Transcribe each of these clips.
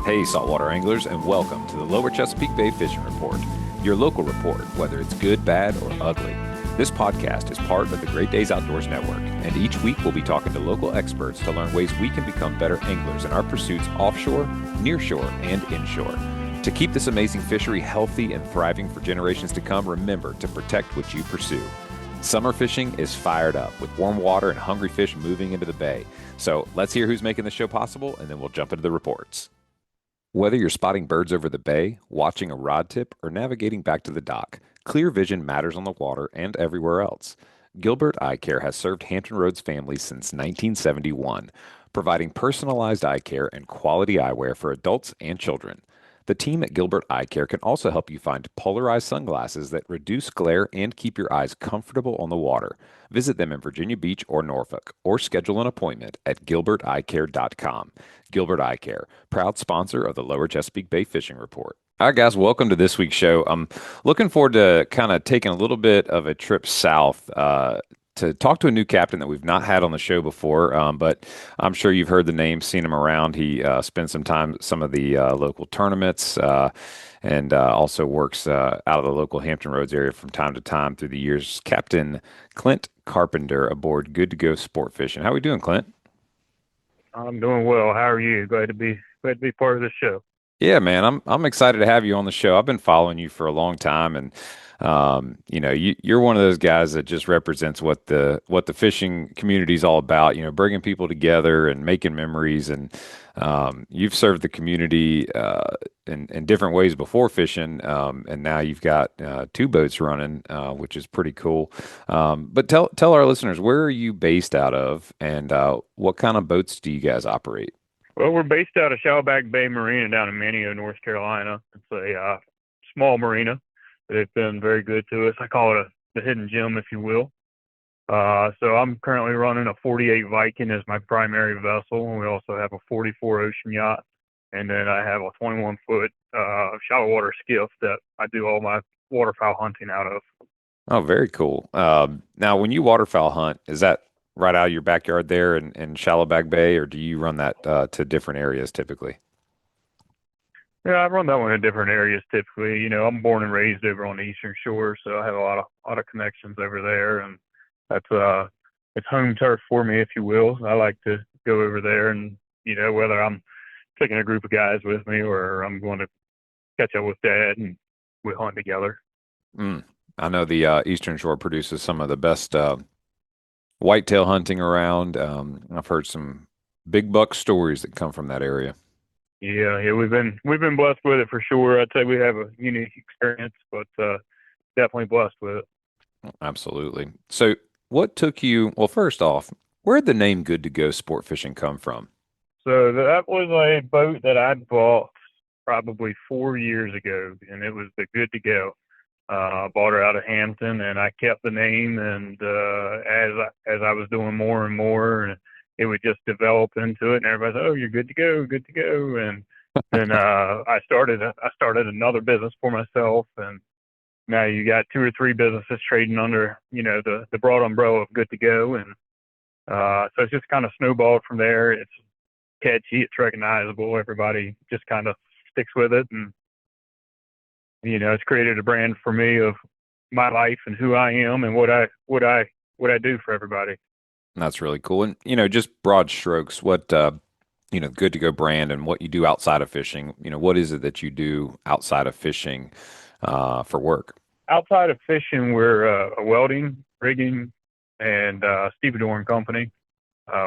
Hey, saltwater anglers, and welcome to the Lower Chesapeake Bay Fishing Report, your local report, whether it's good, bad, or ugly. This podcast is part of the Great Days Outdoors Network, and each week we'll be talking to local experts to learn ways we can become better anglers in our pursuits offshore, nearshore, and inshore. To keep this amazing fishery healthy and thriving for generations to come, remember to protect what you pursue. Summer fishing is fired up with warm water and hungry fish moving into the bay. So let's hear who's making the show possible, and then we'll jump into the reports. Whether you're spotting birds over the bay, watching a rod tip, or navigating back to the dock, clear vision matters on the water and everywhere else. Gilbert Eye Care has served Hampton Roads families since 1971, providing personalized eye care and quality eyewear for adults and children. The team at Gilbert Eye Care can also help you find polarized sunglasses that reduce glare and keep your eyes comfortable on the water. Visit them in Virginia Beach or Norfolk, or schedule an appointment at gilberteyecare.com. Gilbert Eye Care, proud sponsor of the Lower Chesapeake Bay Fishing Report. All right, guys, welcome to this week's show. I'm looking forward to kind of taking a little bit of a trip south to talk to a new captain that we've not had on the show before, but I'm sure you've heard the name, seen him around. He spends some time at some of the local tournaments and also works out of the local Hampton Roads area from time to time through the years. Captain Clint Carpenter aboard Good to Go Sport Fishing. How are we doing, Clint? I'm doing well. How are you? Glad to be part of the show. Yeah, man, I'm excited to have you on the show. I've been following you for a long time, and you're one of those guys that just represents what the fishing community is all about. You know, bringing people together and making memories. And you've served the community in different ways before fishing, and now you've got two boats running, which is pretty cool. But tell our listeners, where are you based out of, and what kind of boats do you guys operate? Well, we're based out of Shallback Bay Marina down in Manteo, North Carolina. It's a small marina, but it's been very good to us. I call it the hidden gem, if you will. So I'm currently running a 48 Viking as my primary vessel, and we also have a 44 ocean yacht, and then I have a 21-foot shallow water skiff that I do all my waterfowl hunting out of. Oh, very cool. Now, when you waterfowl hunt, is that right out of your backyard there in Shallowback Bay, or do you run that to different areas typically? Yeah, I run that one in different areas typically. You know, I'm born and raised over on the Eastern Shore, so I have a lot of connections over there, and that's it's home turf for me, if you will. I like to go over there, and whether I'm taking a group of guys with me or I'm going to catch up with Dad and we hunt together. Mm. I know the Eastern Shore produces some of the best whitetail hunting around. I've heard some big buck stories that come from that area. Yeah, we've been blessed with it for sure. I'd say we have a unique experience, but definitely blessed with it. Absolutely. So, what took you? Well, first off, where'd the name Good to Go Sport Fishing come from? So that was a boat that I bought probably 4 years ago, and it was the Good to Go. I bought her out of Hampton, and I kept the name. And as I was doing more and more, and it would just develop into it, and everybody said, "Oh, you're good to go, good to go." And then I started another business for myself, and now you got two or three businesses trading under the broad umbrella of Good to Go, and so it's just kind of snowballed from there. It's catchy, it's recognizable. Everybody just kind of sticks with it, and it's created a brand for me of my life and who I am and what I do for everybody. That's really cool. And just broad strokes, what Good to Go brand and what you do outside of fishing. What is it that you do outside of fishing for work? Outside of fishing, we're a welding, rigging, and stevedoring company.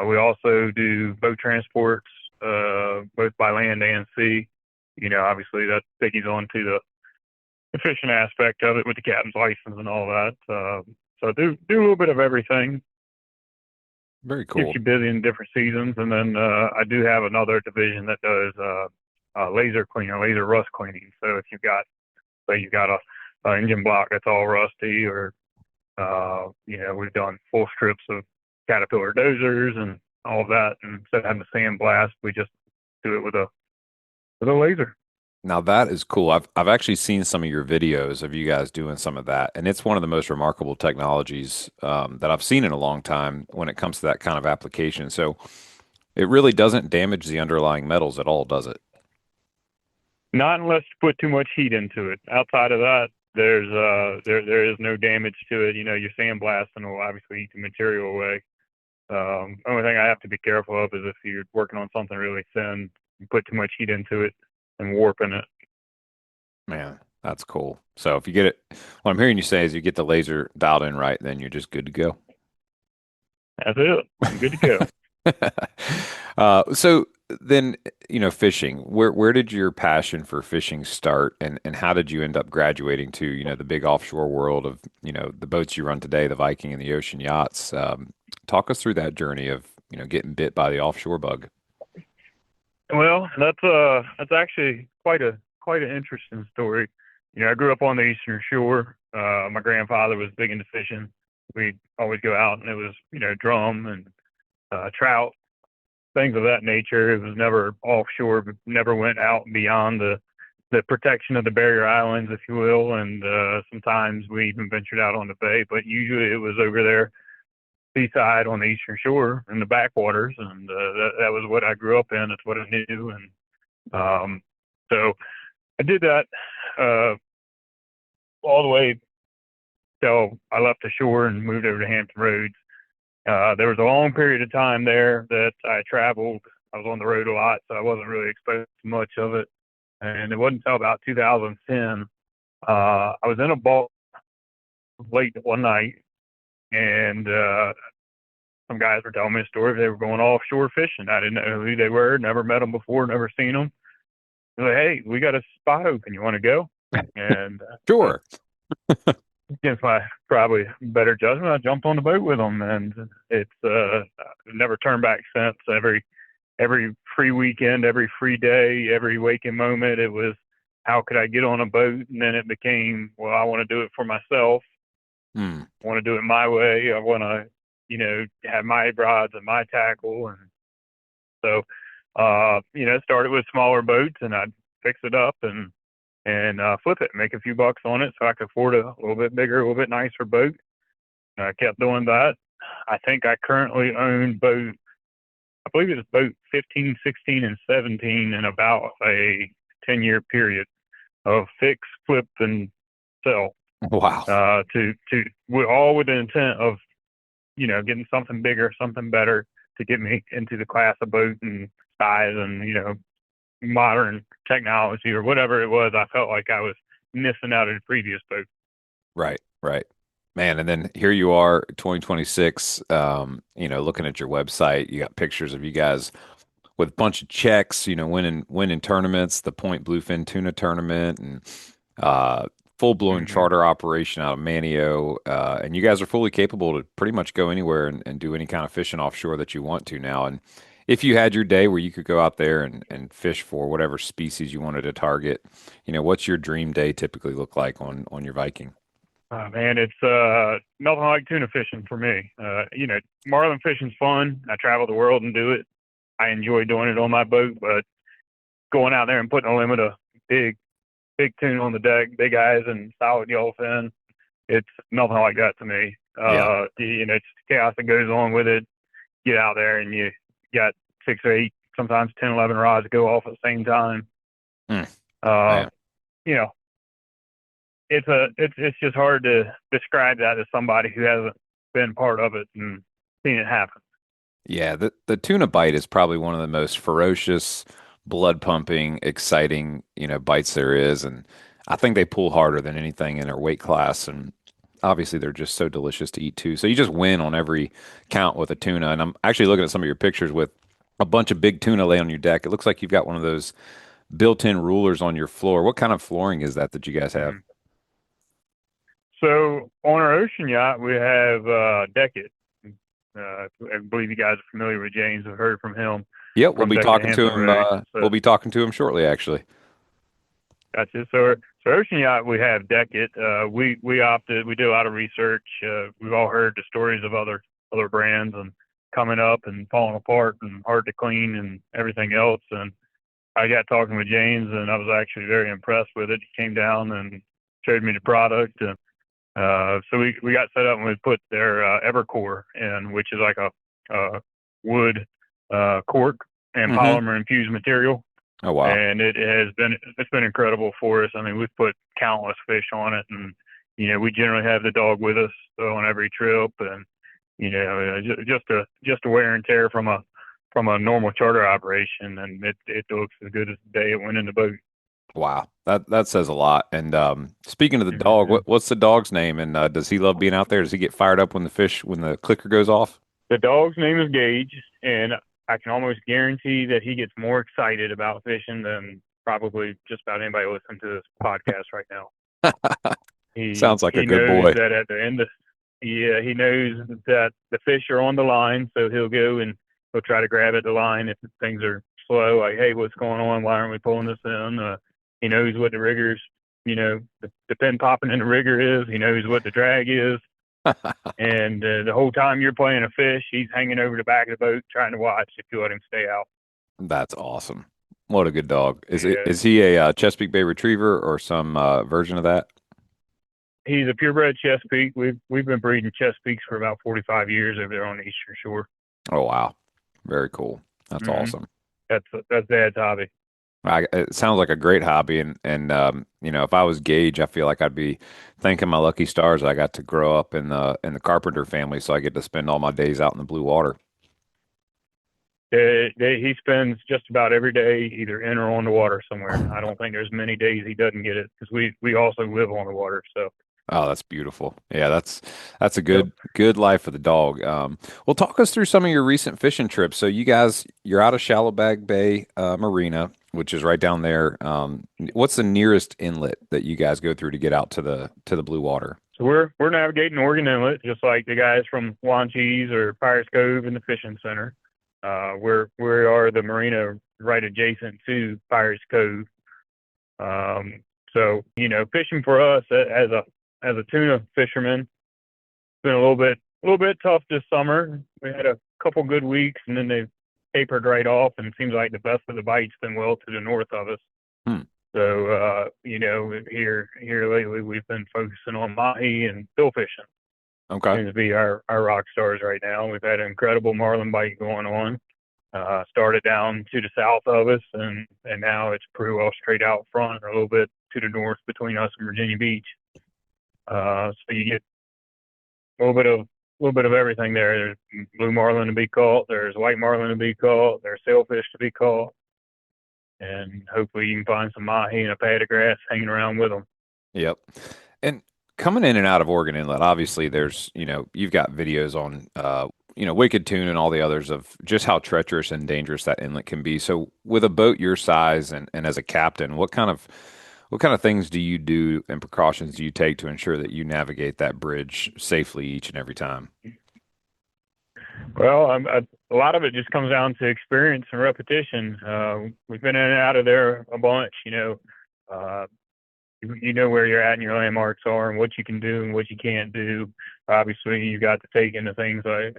We also do boat transports, both by land and sea. Obviously that biggies onto the fishing aspect of it with the captain's license and all that. So I do a little bit of everything. Very Keeps cool. you busy in different seasons. And then I do have another division that does laser cleaning, laser rust cleaning. So if you've got a engine block that's all rusty, or we've done full strips of Caterpillar dozers and all of that. And instead of having a sandblast, we just do it with a laser. Now that is cool. I've actually seen some of your videos of you guys doing some of that, and it's one of the most remarkable technologies that I've seen in a long time when it comes to that kind of application. So it really doesn't damage the underlying metals at all, does it? Not unless you put too much heat into it. Outside of that, there is no damage to it. Your sandblasting will obviously eat the material away. Only thing I have to be careful of is if you're working on something really thin, you put too much heat into it and warping it. Man, that's cool. So if you get it, what I'm hearing you say is you get the laser dialed in right, then you're just good to go. That's it. I'm good to go. So then, fishing. Where did your passion for fishing start, and how did you end up graduating to, the big offshore world of, the boats you run today, the Viking and the ocean yachts? Talk us through that journey of, getting bit by the offshore bug. Well, that's actually quite an interesting story. I grew up on the Eastern Shore. My grandfather was big into fishing. We'd always go out, and it was drum and trout, things of that nature. It was never offshore, but never went out beyond the protection of the barrier islands, if you will. And sometimes we even ventured out on the bay, but usually it was over there seaside on the Eastern Shore in the backwaters, and that was what I grew up in. That's what I knew, and so I did that all the way till I left the shore and moved over to Hampton Roads. There was a long period of time there that I traveled. I was on the road a lot, so I wasn't really exposed to much of it. And it wasn't until about 2010, I was in a boat late one night, and some guys were telling me a story. They were going offshore fishing. I didn't know who they were, never met them before, never seen them. They're like, "Hey, we got a spot open. You want to go?" And Sure. against my probably better judgment, I jumped on the boat with them, and it's never turned back since. Every free weekend, every free day, every waking moment, it was how could I get on a boat, and then it became, well, I want to do it for myself. Hmm. I want to do it my way. I want to, have my rods and my tackle, and so it started with smaller boats, and I'd fix it up and flip it, make a few bucks on it, so I could afford a little bit bigger, a little bit nicer boat. And I kept doing that. I think I currently own boat. I believe it's boat 15, 16, and 17 in about a 10-year period of fix, flip, and sell. Wow. All with the intent of getting something bigger, something better to get me into the class of boat and size and modern technology or whatever it was. I felt like I was missing out of the previous boat. Right, right. Man, and then here you are, 2026, looking at your website, you got pictures of you guys with a bunch of checks, winning tournaments, the Point Bluefin Tuna tournament, and full-blown Mm-hmm. charter operation out of Manio. And you guys are fully capable to pretty much go anywhere and do any kind of fishing offshore that you want to now. And if you had your day where you could go out there and fish for whatever species you wanted to target, what's your dream day typically look like on your Viking? Man, it's nothing like tuna fishing for me. Marlin fishing's fun. I travel the world and do it. I enjoy doing it on my boat, but going out there and putting a limit of big tuna on the deck, big eyes and solid yellowfin, it's nothing like that to me. Yeah. It's the chaos that goes on with it. Get out there and you got 6 or 8, sometimes 10, 11 rods go off at the same time. Mm, Uh, man. you know, it's just hard to describe that to somebody who hasn't been part of it and seen it happen. Yeah, the tuna bite is probably one of the most ferocious, blood pumping, exciting, bites there is. And I think they pull harder than anything in their weight class. And obviously they're just so delicious to eat too. So you just win on every count with a tuna. And I'm actually looking at some of your pictures with a bunch of big tuna lay on your deck. It looks like you've got one of those built-in rulers on your floor. What kind of flooring is that you guys have? Mhm. So on our ocean yacht, we have DEKit. I believe you guys are familiar with James. I've heard from him Yep, we'll from be DEKit talking to Hampton him. Roads. We'll So be talking to him shortly, actually. gotcha. So ocean yacht, we have DEKit. We opted. We do a lot of research. We've all heard the stories of other brands and coming up and falling apart and hard to clean and everything else. And I got talking with James, and I was actually very impressed with it. He came down and showed me the product, and so we got set up and we put their Evercore in, which is like a wood cork and Hmm. polymer infused material. Oh, wow. and it's been incredible for us. I mean, we've put countless fish on it, and we generally have the dog with us on every trip, and just a wear and tear from a normal charter operation, and it looks as good as the day it went in the boat. Wow. That says a lot. And speaking of the dog, Mhm. what's the dog's name? And does he love being out there? Does he get fired up when the clicker goes off? The dog's name is Gage, and I can almost guarantee that he gets more excited about fishing than probably just about anybody listening to this podcast right now. Sounds like a He good knows boy. that at the end of yeah, he knows that the fish are on the line, so he'll go and he'll try to grab at the line if things are slow. Like, hey, what's going on? Why aren't we pulling this in? He knows what the riggers, the pin popping in the rigger is. He knows what the drag is, and the whole time you're playing a fish, he's hanging over the back of the boat trying to watch if you let him stay out. That's awesome. What a good dog. Yeah, Is he a Chesapeake Bay Retriever or some version of that? he's a purebred Chesapeake. We've been breeding Chesapeakes for about 45 years over there on the Eastern Shore. Oh, wow. Very cool. That's hmm awesome. That's Dad's hobby. It sounds like a great hobby, and if I was Gage, I feel like I'd be thanking my lucky stars I got to grow up in the carpenter family, so I get to spend all my days out in the blue water. He spends just about every day either in or on the water somewhere. I don't think there's many days he doesn't get it because we also live on the water. So, Oh, that's beautiful. Yeah, that's a yep. good life for the dog. Well, talk us through some of your recent fishing trips. So you're out of Shallowbag Bay Marina, which is right down there. What's the nearest inlet that you guys go through to get out to the blue water? So we're navigating Oregon Inlet just like the guys from Wanchese or Pirates Cove in the fishing center. We are the marina right adjacent to Pirates Cove. So fishing for us as a tuna fisherman, it's been a little bit tough this summer. We had a couple good weeks, and then they tapered right off, and it seems like the best of the bites been well to the north of us. Hmm. So here lately we've been focusing on mahi and bill fishing. Okay. Seems to be our rock stars right now. We've had an incredible marlin bite going on. Started down to the south of us, and now it's pretty well straight out front, or a little bit to the north between us and Virginia Beach. So you get a little bit of everything there. There's blue marlin to be caught. There's white marlin to be caught. There's sailfish to be caught, and hopefully you can find some mahi and a pad of grass hanging around with them. Yep. And coming in and out of Oregon Inlet, obviously you've got videos on Wicked Tune and all the others of just how treacherous and dangerous that inlet can be. So with a boat your size and as a captain, what kind of things do you do and precautions do you take to ensure that you navigate that bridge safely each and every time? Well, a lot of it just comes down to experience and repetition. We've been in and out of there a bunch. Uh, you know where you're at and your landmarks are and what you can do and what you can't do. Obviously, you got to take into things like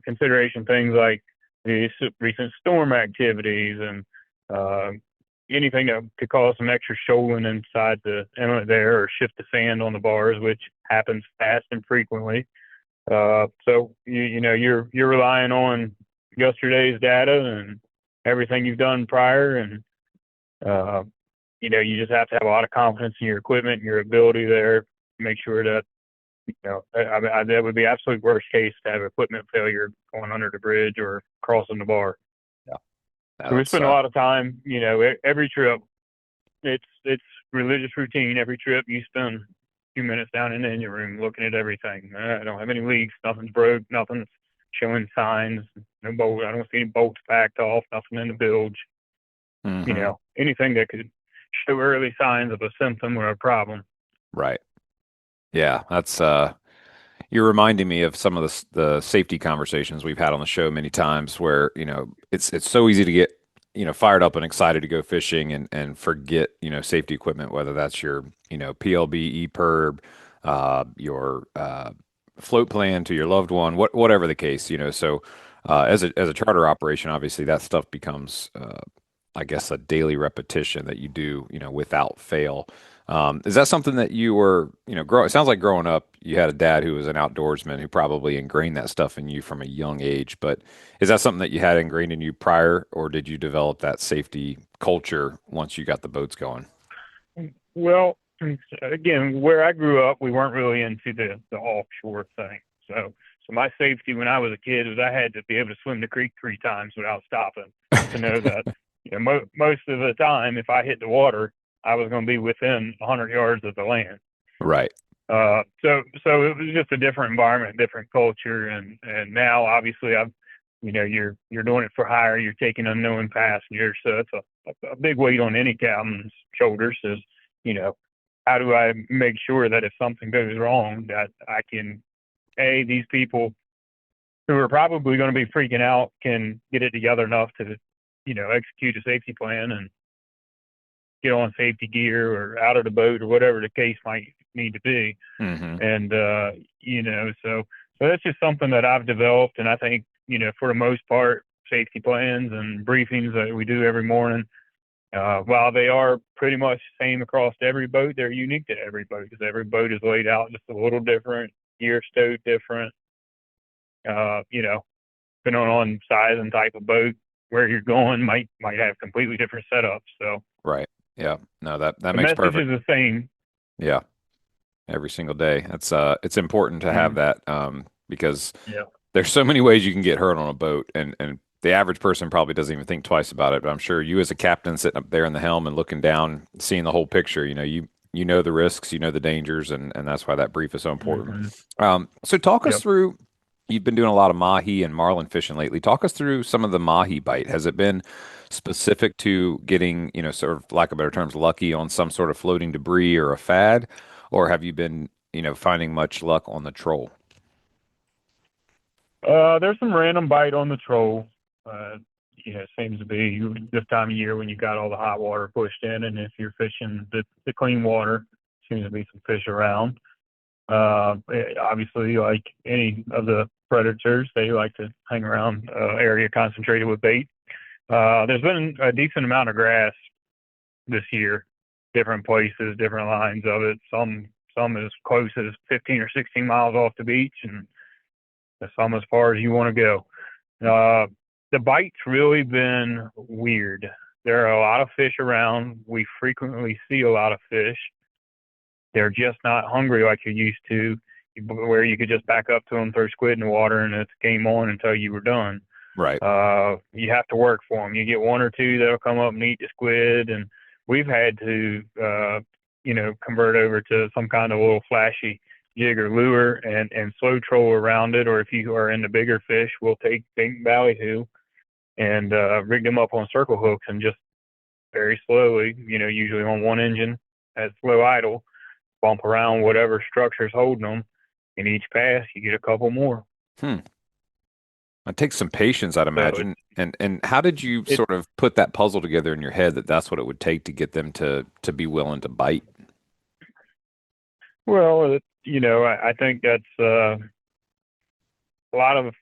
consideration things like the recent storm activities and uh, anything that could cause some extra shoaling inside the inlet there or shift the sand on the bars, which happens fast and frequently. So you're relying on yesterday's data and everything you've done prior, and uh, you just have to have a lot of confidence in your equipment and your ability there to make sure that that would be absolute worst case to have equipment failure going under the bridge or crossing the bar. Yeah. So we That's spend a lot of time, every trip. It's religious routine. Every trip you spend a few minutes down in the engine room looking at everything. I don't have any leaks. Nothing's broke. Nothing's showing signs. No bolt. I don't see any bolts packed off. Nothing in the bilge. hmm Anything that could show early signs of a symptom or a problem. Right. Yeah, that's you're reminding me of some of the safety conversations we've had on the show many times where, it's so easy to get, fired up and excited to go fishing and forget, safety equipment, whether that's your, PLB, EPIRB, your float plan to your loved one, whatever the case, so as a charter operation, obviously that stuff becomes I guess a daily repetition that you do, without fail. Is that something that you were, it sounds like growing up, you had a dad who was an outdoorsman who probably ingrained that stuff in you from a young age. But is that something that you had ingrained in you prior, or did you develop that safety culture once you got the boats going? Well, again, where I grew up, we weren't really into the offshore thing. So my safety when I was a kid was I had to be able to swim the creek 3 times without stopping to know that most of the time if I hit the water, I was going to be within 100 yards of the land. Right. So it was just a different environment, different culture, and now obviously you're doing it for hire, you're taking unknown passengers, so it's a big weight on any captain's shoulders. Is how do I make sure that if something goes wrong, that I can these people who are probably going to be freaking out can get it together enough to execute a safety plan and get on safety gear or out of the boat or whatever the case might need to be. Mm-hmm. And, so that's just something that I've developed. And I think, for the most part, safety plans and briefings that we do every morning, while they are pretty much the same across every boat, they're unique to every boat because every boat is laid out just a little different, gear stowed different, depending on size and type of boat, where you're going might have completely different setups. So Right. Yeah. No, that the makes message perfect. is the same. Yeah. Every single day. It's important to have Mm, that because yeah. there's so many ways you can get hurt on a boat, and the average person probably doesn't even think twice about it. But I'm sure you, as a captain, sitting up there in the helm and looking down, seeing the whole picture, you know the risks, you know the dangers, and that's why that brief is so important. Hmm. So talk us Yep. through. You've been doing a lot of mahi and marlin fishing lately. Talk us through some of the mahi bite. Has it been specific to getting, sort of lack of better terms, lucky on some sort of floating debris or a fad, or have you been, finding much luck on the troll? There's some random bite on the troll. Uh, it seems to be this time of year when you got all the hot water pushed in, and if you're fishing the clean water, seems to be some fish around. Obviously, like any of the predators, they like to hang around area concentrated with bait. There's been a decent amount of grass this year, different places, different lines of it. Some as close as 15 or 16 miles off the beach, and some as far as you want to go. The bite's really been weird. There are a lot of fish around. We frequently see a lot of fish. They're just not hungry like you're used to, where you could just back up to them, throw squid in the water, and it's game on until you were done. Right. You have to work for them. You get one or two that'll come up and eat the squid, and we've had to, convert over to some kind of little flashy jig or lure and slow troll around it. Or if you are into bigger fish, we'll take big ballyhoo and rig them up on circle hooks and just very slowly, usually on one engine at slow idle, bump around whatever structure's holding them. In each pass, you get a couple more. Hmm. It takes some patience, I'd So imagine. And how did you it sort of put that puzzle together in your head that that's what it would take to get them to be willing to bite? well, I think that's a lot of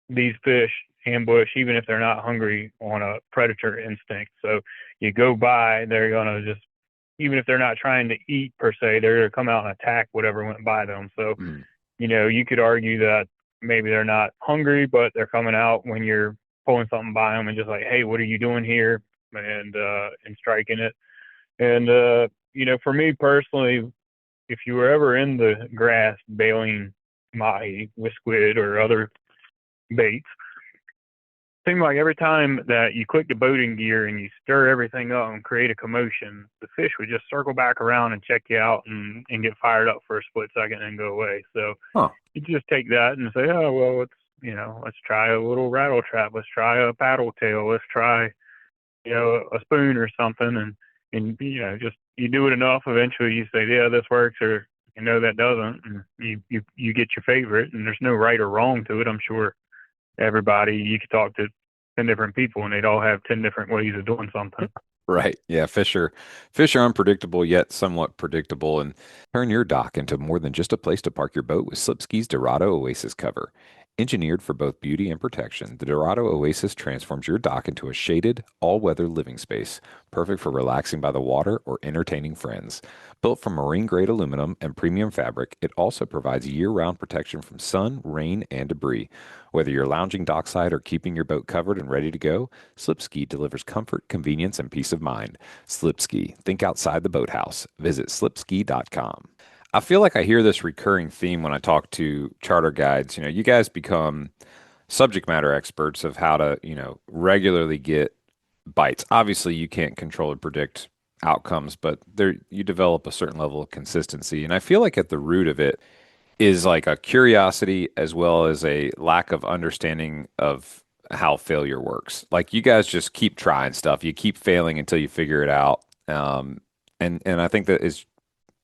these fish ambush, even if they're not hungry, on a predator instinct. So you go by, they're gonna just, even if they're not trying to eat per se, they're gonna come out and attack whatever went by them. So Mm. you could argue that maybe they're not hungry, but they're coming out when you're pulling something by them and just like, hey, what are you doing here? And striking it. And for me personally, if you were ever in the grass bailing mahi with squid or other baits, seemed like every time that you click the boating gear and you stir everything up and create a commotion, the fish would just circle back around and check you out and get fired up for a split second and go away. So Huh. you just take that and say, oh, well, let's try a little rattle trap. Let's try a paddle tail. Let's try, a spoon or something. And just you do it enough, eventually you say, yeah, this works, or that doesn't. And you get your favorite, and there's no right or wrong to it. I'm sure everybody, you could talk to 10 different people and they'd all have 10 different ways of doing something. Right. Yeah. Fish are unpredictable yet somewhat predictable, and turn your dock into more than just a place to park your boat with slip skis, Dorado, Oasis cover. Engineered for both beauty and protection, the Dorado Oasis transforms your dock into a shaded, all-weather living space, perfect for relaxing by the water or entertaining friends. Built from marine-grade aluminum and premium fabric, it also provides year-round protection from sun, rain, and debris. Whether you're lounging dockside or keeping your boat covered and ready to go, Slipski delivers comfort, convenience, and peace of mind. Slipski, think outside the boathouse. Visit slipski.com. I feel like I hear this recurring theme when I talk to charter guides. You guys become subject matter experts of how to, regularly get bites. Obviously, you can't control or predict outcomes, but there you develop a certain level of consistency. And I feel like at the root of it is like a curiosity as well as a lack of understanding of how failure works. Like you guys just keep trying stuff. You keep failing until you figure it out. And I think that is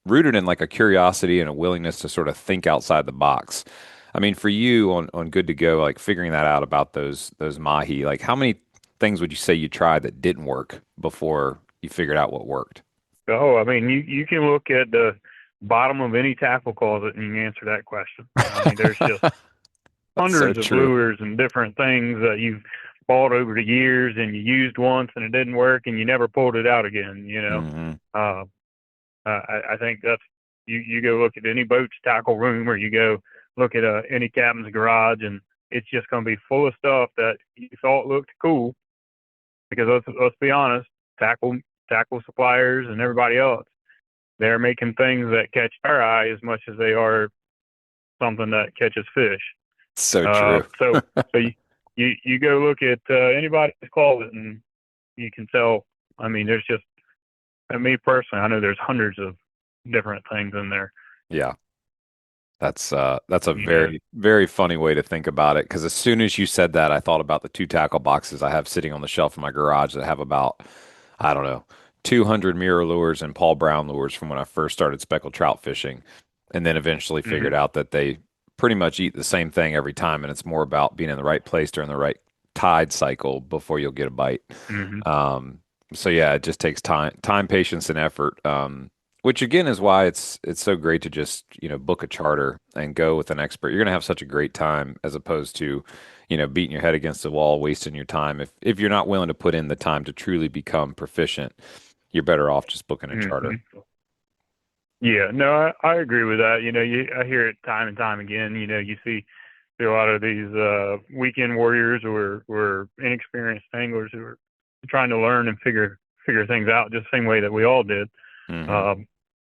rooted in like a curiosity and a willingness to sort of think outside the box. I mean, for you on Good to Go, like figuring that out about those mahi, like how many things would you say you tried that didn't work before you figured out what worked? Oh, I mean, you can look at the bottom of any tackle closet and you can answer that question. I mean, there's just That's so hundreds of true. lures and different things that you've bought over the years and you used once and it didn't work and you never pulled it out again, you know. Hmm. Uh, I think that's you go look at any boat's tackle room or you go look at any cabin's garage and it's just going to be full of stuff that you thought looked cool because let's be honest, tackle tackle suppliers and everybody else, they're making things that catch our eye as much as they are something that catches fish. So Uh, true. so so you go look at anybody's closet and you can tell. I mean, there's just me personally, I know there's hundreds of different things in there. Yeah. That's a You know. very, very funny way to think about it. Because as soon as you said that, I thought about the two tackle boxes I have sitting on the shelf in my garage that have about, I don't know, 200 mirror lures and Paul Brown lures from when I first started speckled trout fishing, and then eventually Hmm. figured out that they pretty much eat the same thing every time, and it's more about being in the right place during the right tide cycle before you'll get a bite. Hmm. Um, so yeah, it just takes time, patience, and effort. Which again is why it's so great to just, book a charter and go with an expert. You're gonna have such a great time as opposed to, beating your head against the wall, wasting your time. If you're not willing to put in the time to truly become proficient, you're better off just booking a charter. Hmm. Yeah, no, I agree with that. You know, I hear it time and time again. You know, you see a lot of these weekend warriors or inexperienced anglers who are trying to learn and figure things out just the same way that we all did. Hmm. Um,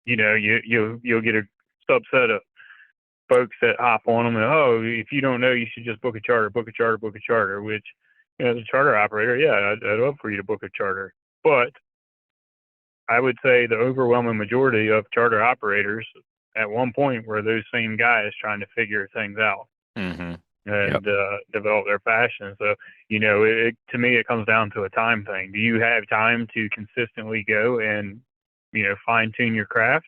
you know, you'll get a subset of folks that hop on them and, oh, if you don't know, you should just book a charter, book a charter, book a charter. Which, as a charter operator, yeah, I'd love for you to book a charter, but I would say the overwhelming majority of charter operators at one point were those same guys trying to figure things out Hmm. Yep. and develop their passion. So, to me, it comes down to a time thing. Do you have time to consistently go and, fine tune your craft?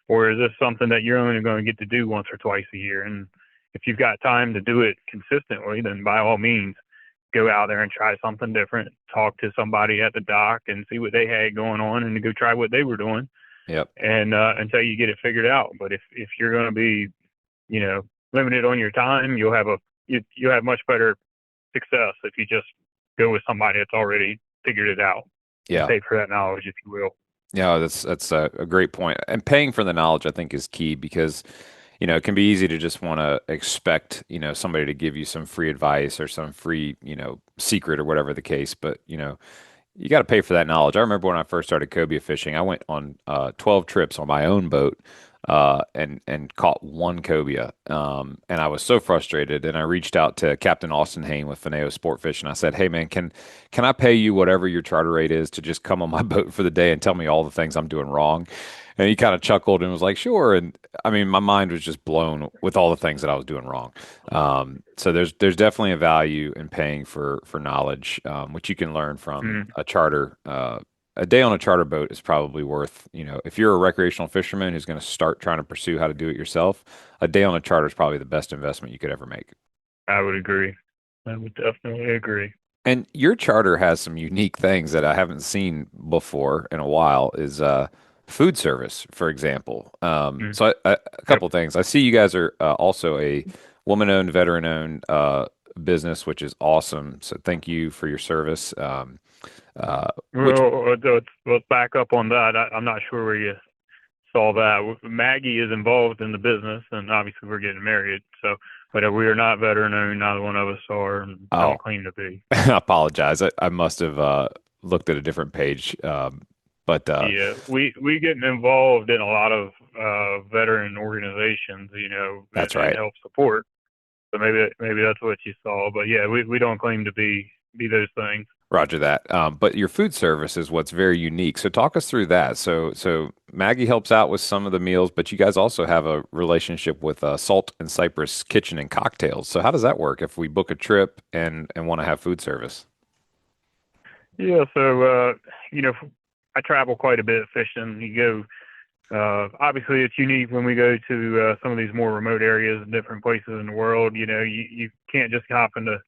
Or is this something that you're only going to get to do once or twice a year? And if you've got time to do it consistently, then by all means, go out there and try something different. Talk to somebody at the dock and see what they had going on, and go try what they were doing, Yep. and until you get it figured out. But if you're going to be, you know, limited on your time, you'll have much better success if you just go with somebody that's already figured it out and Yeah. pay for that knowledge, if you will. Yeah, that's a great point. And paying for the knowledge, I think, is key because, it can be easy to just want to expect, somebody to give you some free advice or some free, secret or whatever the case. But, you got to pay for that knowledge. I remember when I first started cobia fishing, I went on 12 trips on my own boat and caught one cobia. And I was so frustrated. And I reached out to Captain Austin Hain with Fineo Sport Fish, and I said, "Hey man, can I pay you whatever your charter rate is to just come on my boat for the day and tell me all the things I'm doing wrong?" And he kind of chuckled and was like, "Sure." And I mean, my mind was just blown with all the things that I was doing wrong. So there's definitely a value in paying for knowledge, which you can learn from Mm, a charter. A day on a charter boat is probably worth, if you're a recreational fisherman who's going to start trying to pursue how to do it yourself, a day on a charter is probably the best investment you could ever make. I would agree. I would definitely agree. And your charter has some unique things that I haven't seen before in a while is food service, for example. Mm, So a yep. couple things. I see you guys are also a woman-owned, veteran-owned business, which is awesome. So thank you for your service. Which Well, let's back up on that. I'm not sure where you saw that. Maggie is involved in the business, and obviously we're getting married. So, but we are not veteran owned. Neither one of us are, and oh, don't claim to be. I apologize. I must have looked at a different page. But Yeah, we getting involved in a lot of veteran organizations, that's and right. help support. So maybe that's what you saw. But yeah, we don't claim to be those things. Roger that. But your food service is what's very unique. So talk us through that. So Maggie helps out with some of the meals, but you guys also have a relationship with Salt and Cypress Kitchen and Cocktails. So how does that work if we book a trip and want to have food service? Yeah, so I travel quite a bit fishing. You go. Obviously, it's unique when we go to some of these more remote areas and different places in the world. You can't just hop in the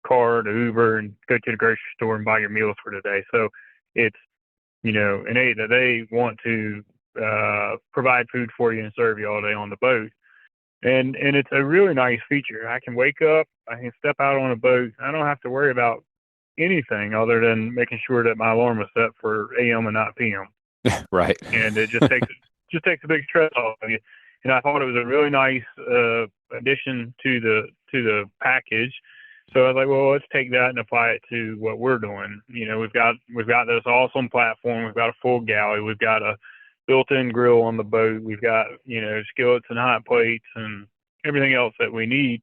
car to Uber and go to the grocery store and buy your meals for the day. So it's, innate that they want to provide food for you and serve you all day on the boat. And it's a really nice feature. I can wake up, I can step out on a boat. I don't have to worry about anything other than making sure that my alarm was set for AM and not PM, Right. and it just takes a big stress off of you. And I thought it was a really nice addition to the package. So I was like, well, let's take that and apply it to what we're doing. We've got this awesome platform. We've got a full galley. We've got a built-in grill on the boat. We've got skillets and hot plates and everything else that we need.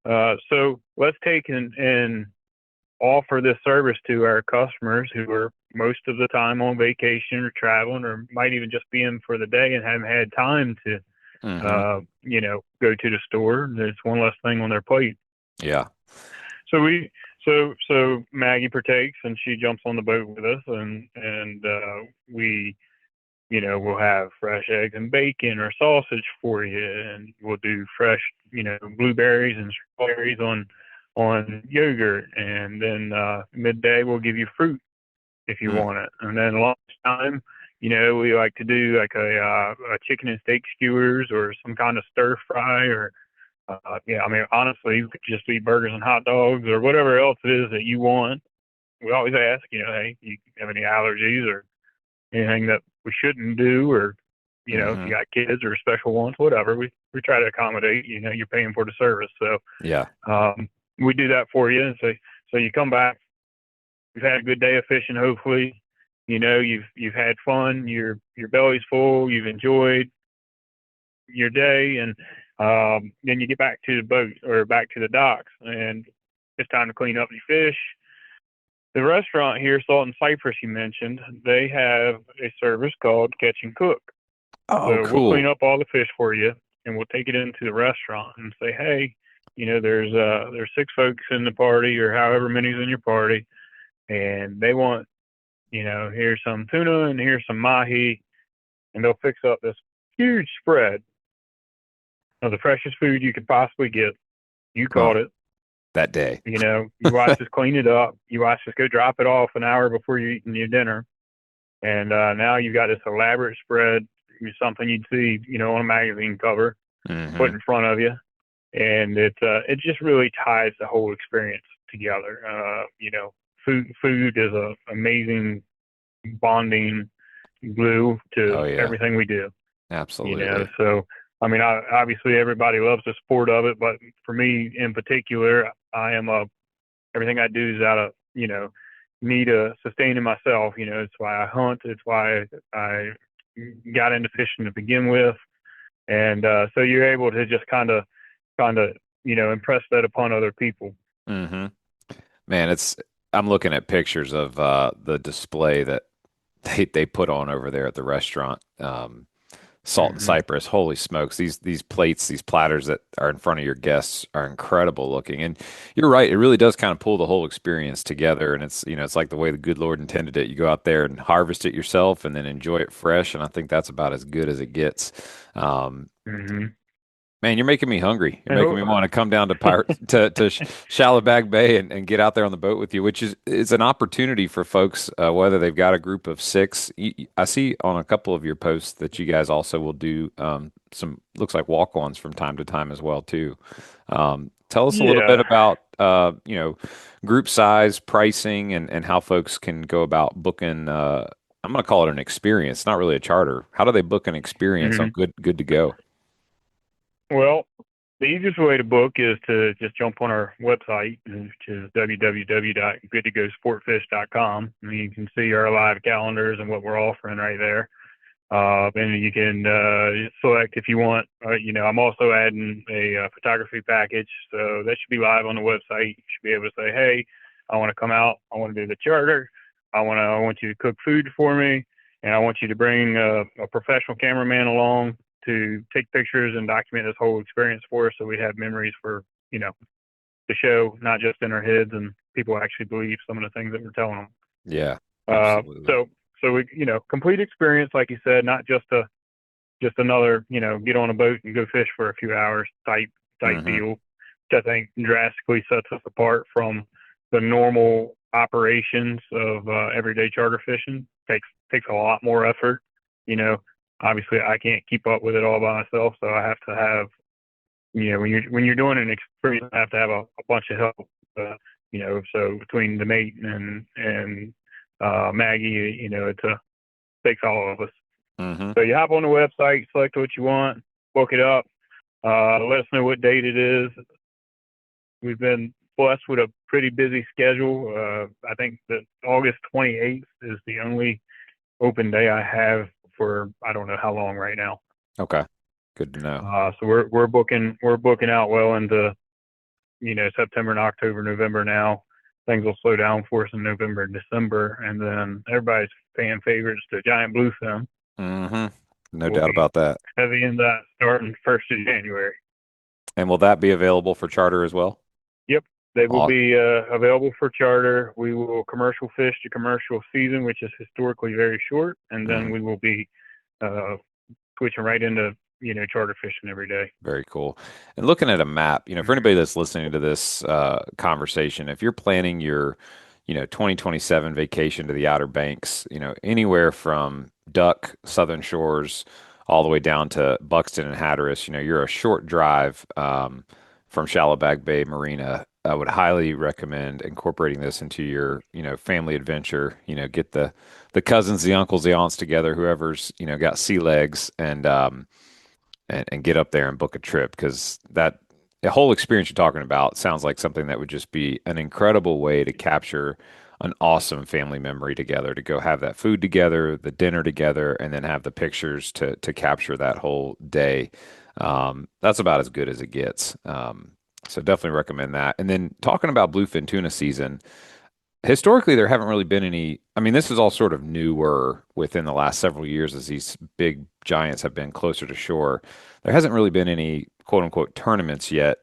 So let's take and offer this service to our customers who are most of the time on vacation or traveling, or might even just be in for the day and haven't had time to, Hmm. go to the store. There's one less thing on their plate. Yeah. So so Maggie partakes and she jumps on the boat with us, and we, we'll have fresh eggs and bacon or sausage for you, and we'll do fresh, blueberries and strawberries on yogurt, and then midday we'll give you fruit if you Mm. want it, and then lunchtime, we like to do like a chicken and steak skewers or some kind of stir fry, or yeah, I mean honestly, you could just eat burgers and hot dogs or whatever else it is that you want. We always ask, hey, you have any allergies or anything that we shouldn't do, or if Hmm. you got kids or special wants, whatever, we try to accommodate. You're paying for the service, so Yeah. we do that for you. And so you come back, you've had a good day of fishing, hopefully. You've had fun, your belly's full, you've enjoyed your day, and then you get back to the boat or back to the docks, and it's time to clean up your fish. The restaurant here, Salt and Cypress, you mentioned, they have a service called Catch and Cook. Oh, So we'll clean cool. up all the fish for you, and we'll take it into the restaurant and say, hey, there's six folks in the party or however many's in your party, and they want, here's some tuna and here's some mahi, and they'll fix up this huge spread of the freshest food you could possibly get. You caught Well, it. that day. You watch us clean it up. You watch us go drop it off an hour before you're eating your dinner. And now you've got this elaborate spread, something you'd see, on a magazine cover, put Hmm. in front of you. And it just really ties the whole experience together. Food is a amazing bonding glue Oh, to yeah. everything we do. Absolutely. So I mean, obviously everybody loves the sport of it, but for me in particular, everything I do is out of need of sustaining myself. It's why I hunt. It's why I got into fishing to begin with, and so you're able to just kind of impress that upon other people. Hmm. Man, I'm looking at pictures of the display that they put on over there at the restaurant. Salt and Hmm. Cypress. Holy smokes. These plates, these platters that are in front of your guests are incredible looking. And you're right, it really does kind of pull the whole experience together. And it's like the way the good Lord intended it. You go out there and harvest it yourself and then enjoy it fresh. And I think that's about as good as it gets. Um, Hmm. Man, you're making me hungry. You're And making me want to come down to Shallowbag Bay and get out there on the boat with you, which is an opportunity for folks, whether they've got a group of six. I see on a couple of your posts that you guys also will do some looks like walk-ons from time to time as well too. Tell us a little bit yeah, about group size, pricing, and how folks can go about booking. I'm going to call it an experience, not really a charter. How do they book an experience on hmm good to go? well, the easiest way to book is to just jump on our website, which is www.goodtogosportfish.com. And you can see our live calendars and what we're offering right there. And you can select if you want. I'm also adding a photography package, so that should be live on the website. You should be able to say, "Hey, I want to come out. I want to do the charter. I want you to cook food for me, and I want you to bring a professional cameraman along to take pictures and document this whole experience for us, so we have memories for the show, not just in our heads, and people actually believe some of the things that we're telling them." Yeah, Uh, absolutely. so so we complete experience, like you said, not just another get on a boat and go fish for a few hours type Hmm. deal, which I think drastically sets us apart from the normal operations of everyday charter fishing. Takes a lot more effort. You know, Obviously I can't keep up with it all by myself, so I have to have when you're doing an experience, I have to have a bunch of help. So between the mate and Maggie, takes all of us. Hmm. So you hop on the website, select what you want, book it up, let us know what date it is. We've been blessed with a pretty busy schedule. I think that August 28th is the only open day I have for I don't know how long right now. Okay. Good to know. So we're booking out well into September and October, November now. Things will slow down for us in November and December, and then everybody's fan favorites, the giant bluefin. Hmm. No We'll doubt be about that. heavy in that starting 1st of January. And will that be available for charter as well? Yep, they will Aw- be available for charter. We will commercial fish the commercial season, which is historically very short, and then mhm. we will be uh, switching right into charter fishing every day. Very cool. And looking at a map, for anybody that's listening to this conversation, if you're planning your, 2027 vacation to the Outer Banks, anywhere from Duck, Southern Shores, all the way down to Buxton and Hatteras, you're a short drive from Shallowbag Bay Marina. I would highly recommend incorporating this into your, family adventure. Get the cousins, the uncles, the aunts together, whoever's, got sea legs, and get up there and book a trip because that the whole experience you're talking about sounds like something that would just be an incredible way to capture an awesome family memory together, to go have that food together, the dinner together, and then have the pictures to capture that whole day. That's about as good as it gets. So definitely recommend that. And then talking about bluefin tuna season, historically there haven't really been any. I mean, this is all sort of newer within the last several years as these big giants have been closer to shore. There hasn't really been any quote unquote tournaments yet.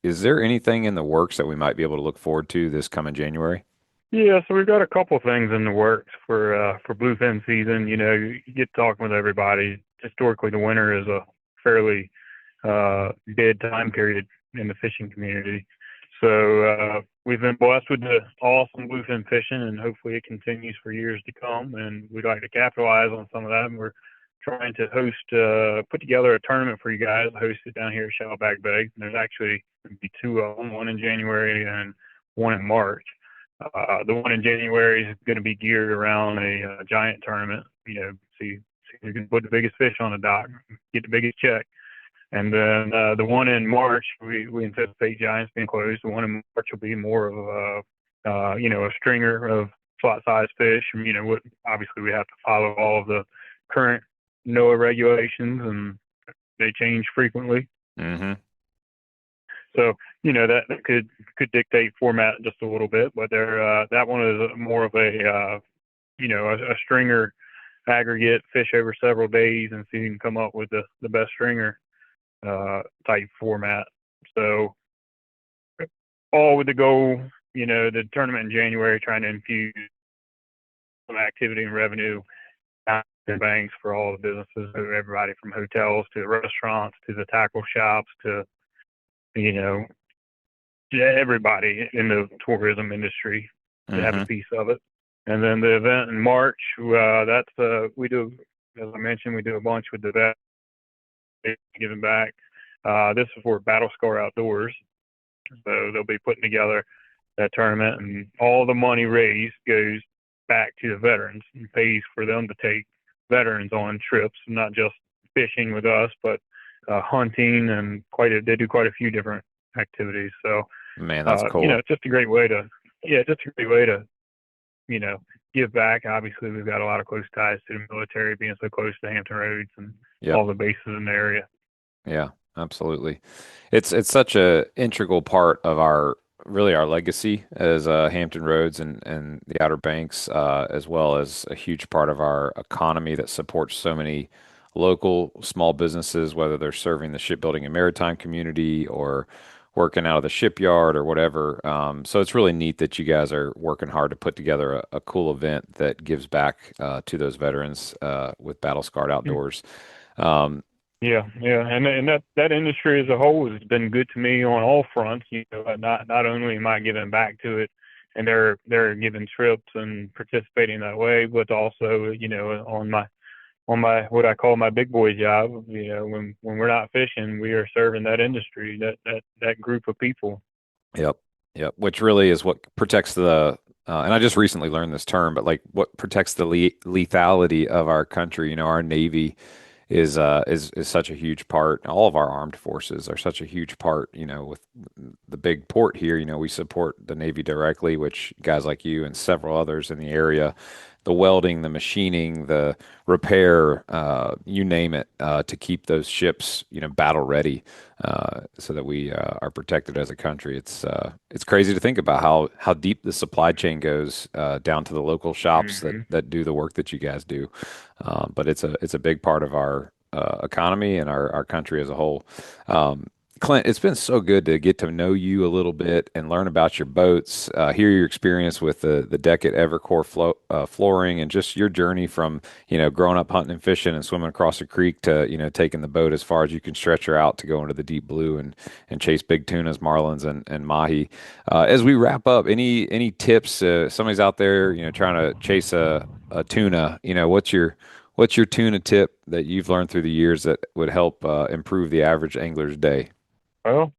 Is there anything in the works that we might be able to look forward to this coming January? Yeah, so we've got a couple things in the works for bluefin season. You get talking with everybody. Historically, the winter is a fairly dead time period in the fishing community. So we've been blessed with the awesome bluefin fishing, and hopefully it continues for years to come. And we'd like to capitalize on some of that. And we're trying to put together a tournament for you guys, host it down here at Shellback Bay. And there's actually going to be two of them, one in January and one in March. The one in January is going to be geared around a giant tournament. See who can put the biggest fish on the dock, get the biggest check. And then the one in March, we anticipate giants being closed. The one in March will be more of a stringer of slot-sized fish. And, obviously we have to follow all of the current NOAA regulations, and they change frequently. Hmm. So that could dictate format just a little bit, but that one is more of a stringer aggregate, fish over several days and see who can come up with the best stringer type format. So all with the goal, the tournament in January, trying to infuse some activity and revenue the banks for all the businesses, everybody from hotels to restaurants to the tackle shops to, you know, everybody in the tourism industry to have a piece of it. And then the event in March, we do, as I mentioned, we do a bunch with the vet giving back. This is for Battle Scar Outdoors. So they'll be putting together that tournament, and all the money raised goes back to the veterans and pays for them to take veterans on trips, not just fishing with us, but hunting, and they do quite a few different activities. So, Man, that's cool. you know, it's just a great way to, you know, give back. Obviously, we've got a lot of close ties to the military, being so close to Hampton Roads and all the bases in the area. Yeah, absolutely. It's such a integral part of our legacy as Hampton Roads and the Outer Banks, as well as a huge part of our economy that supports so many local small businesses, whether they're serving the shipbuilding and maritime community or working out of the shipyard or whatever. So it's really neat that you guys are working hard to put together a cool event that gives back to those veterans with Battle Scarred Outdoors. Yeah, and that industry as a whole has been good to me on all fronts. You know, not only am I giving back to it, and they're giving trips and participating that way, but also, you know, on my what I call my big boy job. You know, when we're not fishing, we are serving that industry, that group of people. Yep. Yep. Which really is what protects and I just recently learned this term, but like what protects the lethality of our country. You know, our Navy is such a huge part. All of our armed forces are such a huge part. You know, with the big port here, you know, we support the Navy directly, which guys like you and several others in the area, the welding, the machining, the repair, you name it, to keep those ships, you know, battle ready, so that we are protected as a country. It's crazy to think about how deep the supply chain goes down to the local shops that do the work that you guys do. But it's a big part of our economy and our country as a whole. Clint, it's been so good to get to know you a little bit and learn about your boats, hear your experience with the DEKit Evercore flooring, and just your journey from, you know, growing up hunting and fishing and swimming across a creek to, you know, taking the boat as far as you can stretch her out to go into the deep blue and chase big tunas, marlins, and mahi. As we wrap up, any tips? Somebody's out there, you know, trying to chase a tuna. You know, what's your tuna tip that you've learned through the years that would help improve the average angler's day? Well,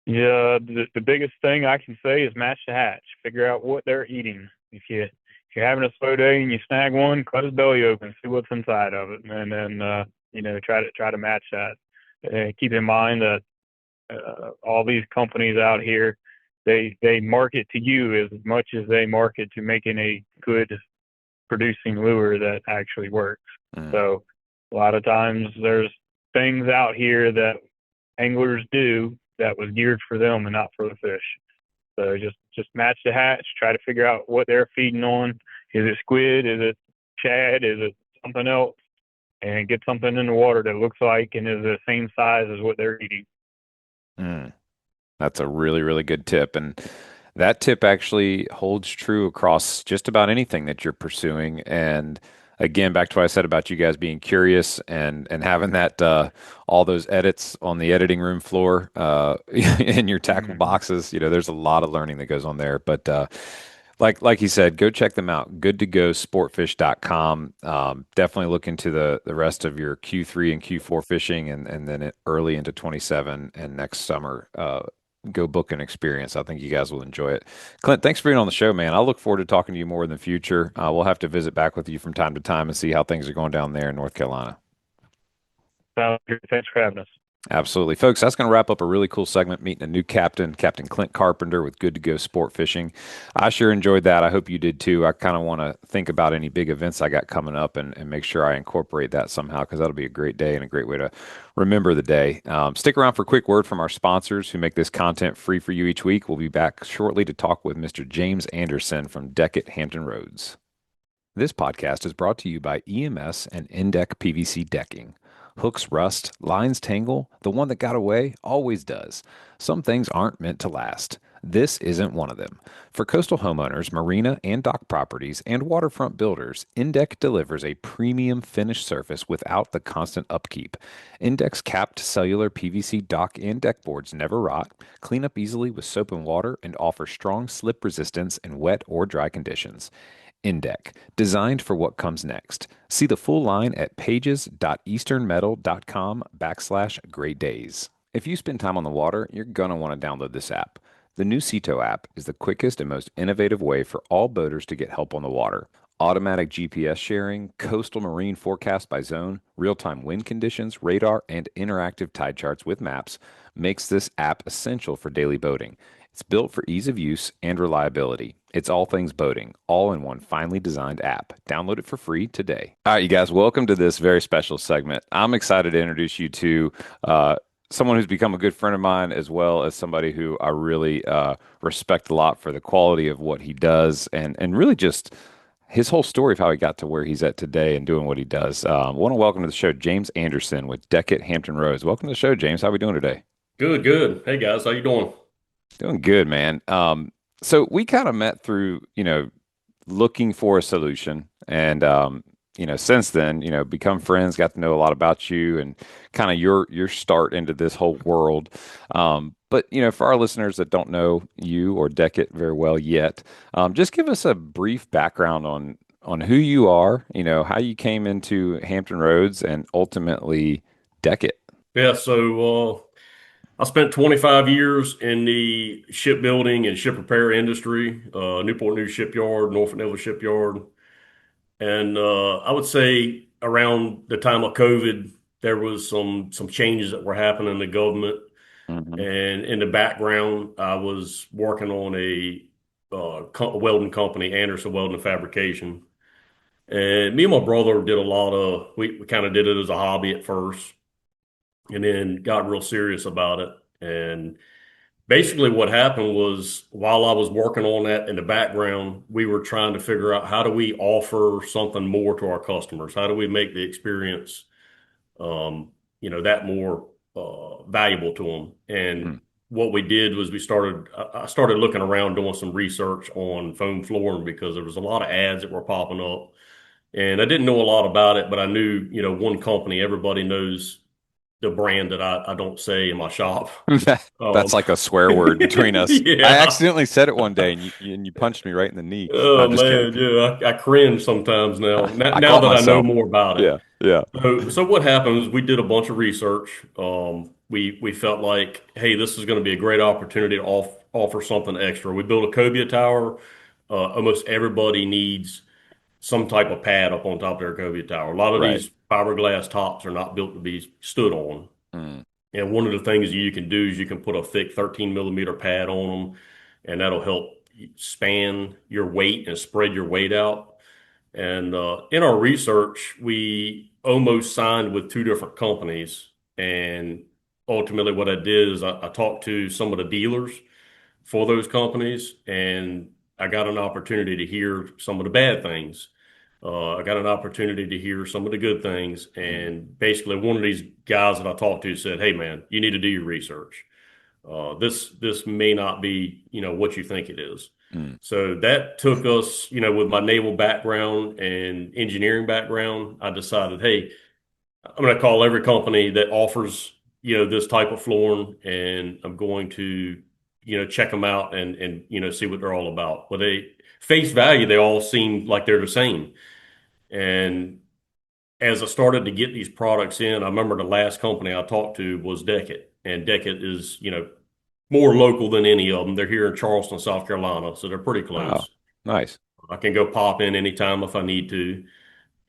yeah, the biggest thing I can say is match the hatch. Figure out what they're eating. If you're having a slow day and you snag one, cut his belly open, see what's inside of it, and then you know, try to match that. Keep in mind that all these companies out here, they market to you as much as they market to making a good producing lure that actually works. So a lot of times there's things out here that anglers do that was geared for them and not for the fish. So just match the hatch, try to figure out what they're feeding on. Is it squid? Is it shad? Is it something else? And get something in the water that looks like and is the same size as what they're eating. That's a really, really good tip. And that tip actually holds true across just about anything that you're pursuing. And again, back to what I said about you guys being curious and having that all those edits on the editing room floor in your tackle boxes. You know, there's a lot of learning that goes on there. But like you said, go check them out. Good2go sportfish.com. Definitely look into the rest of your Q3 and Q4 fishing, and then early into 27 and next summer. Go book an experience. I think you guys will enjoy it. Clint, thanks for being on the show, man. I look forward to talking to you more in the future. We'll have to visit back with you from time to time and see how things are going down there in North Carolina. Sounds good. Thanks for having us. Absolutely. Folks, that's going to wrap up a really cool segment, meeting a new captain, Captain Clint Carpenter with Good to Go Sport Fishing. I sure enjoyed that. I hope you did too. I kind of want to think about any big events I got coming up and make sure I incorporate that somehow, because that'll be a great day and a great way to remember the day. Stick around for a quick word from our sponsors who make this content free for you each week. We'll be back shortly to talk with Mr. James Anderson from DEKit Hampton Roads. This podcast is brought to you by EMS and Indec PVC Decking. Hooks rust, lines tangle. The one that got away always does. Some things aren't meant to last. This isn't one of them. For coastal homeowners, marina and dock properties, and waterfront builders, Indeck delivers a premium finished surface without the constant upkeep. Index capped cellular PVC dock and deck boards never rot, clean up easily with soap and water, and offer strong slip resistance in wet or dry conditions. Indeck, designed for what comes next. See the full line at pages.easternmetal.com/great days. If you spend time on the water, you're going to want to download this app. The new Ceto app is the quickest and most innovative way for all boaters to get help on the water. Automatic GPS sharing, coastal marine forecast by zone, real-time wind conditions, radar, and interactive tide charts with maps makes this app essential for daily boating. It's built for ease of use and reliability. It's all things boating, all in one finely designed app. Download it for free today. All right, you guys, welcome to this very special segment. I'm excited to introduce you to someone who's become a good friend of mine, as well as somebody who I really respect a lot for the quality of what he does and really just his whole story of how he got to where he's at today and doing what he does. I want to welcome to the show James Anderson with DEKit Hampton Roads. Welcome to the show, James. How are we doing today? Good, good. Hey guys, how you doing? Doing good, man. So we kind of met through, looking for a solution. And since then, become friends, got to know a lot about you and kind of your start into this whole world. But for our listeners that don't know you or DEKit very well yet, just give us a brief background on who you are, how you came into Hampton Roads and ultimately DEKit. Yeah, I spent 25 years in the shipbuilding and ship repair industry, Newport News Shipyard, Norfolk Naval Shipyard. And I would say around the time of COVID, there was some changes that were happening in the government. Hmm. And in the background, I was working on a welding company, Anderson Welding and Fabrication. And me and my brother did a lot of, we kind of did it as a hobby at first and then got real serious about it. And basically, what happened was while I was working on that in the background, we were trying to figure out how do we offer something more to our customers? How do we make the experience, that more valuable to them? And what we did was I started looking around doing some research on foam flooring because there was a lot of ads that were popping up. And I didn't know a lot about it, but I knew, one company, everybody knows the brand that I don't say in my shop. That's Um, like a swear word between us. I yeah. accidentally said it one day, and you punched me right in the knee. No, Oh I'm just kidding. man, yeah. I cringe sometimes now. Now, I now caught that I know myself. more about it. Yeah, yeah. So what happened is we did a bunch of research. We felt like, hey, this is going to be a great opportunity to offer something extra. We built a cobia tower. Almost everybody needs some type of pad up on top of their cobia tower. A lot of Right. these fiberglass tops are not built to be stood on. Mm, And one of the things you can do is you can put a thick 13 millimeter pad on them, and that'll help span your weight and spread your weight out. And in our research, we almost signed with two different companies. And ultimately, what I did is I talked to some of the dealers for those companies, and I got an opportunity to hear some of the bad things. I got an opportunity to hear some of the good things. mm, And basically, one of these guys that I talked to said, "Hey, man, you need to do your research. This may not be, what you think it is." mm. So that took us, with my naval background and engineering background, I decided, hey, I'm going to call every company that offers, this type of flooring, and I'm going to, check them out and see what they're all about. Well, they face value, they all seem like they're the same. And as I started to get these products in, I remember the last company I talked to was DEKit, and DEKit is, more local than any of them. They're here in Charleston, South Carolina, so they're pretty Wow. close. Nice. I can go pop in anytime if I need to.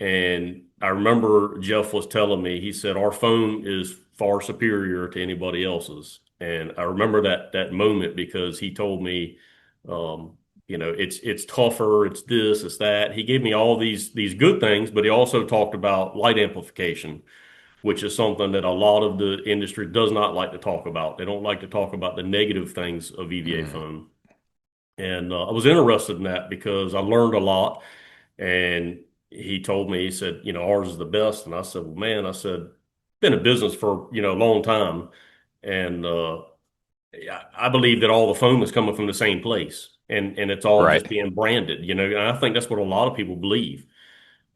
And I remember Jeff was telling me, he said, our phone is far superior to anybody else's. And I remember that moment because he told me, it's tougher, it's this, it's that. He gave me all these good things, but he also talked about light amplification, which is something that a lot of the industry does not like to talk about. They don't like to talk about the negative things of EVA Mm, foam. And I was interested in that because I learned a lot. And he told me, he said, ours is the best. And I said, well, man, I said, been in business for, a long time. And I believe that all the foam is coming from the same place and it's all Right. just being branded, and I think that's what a lot of people believe.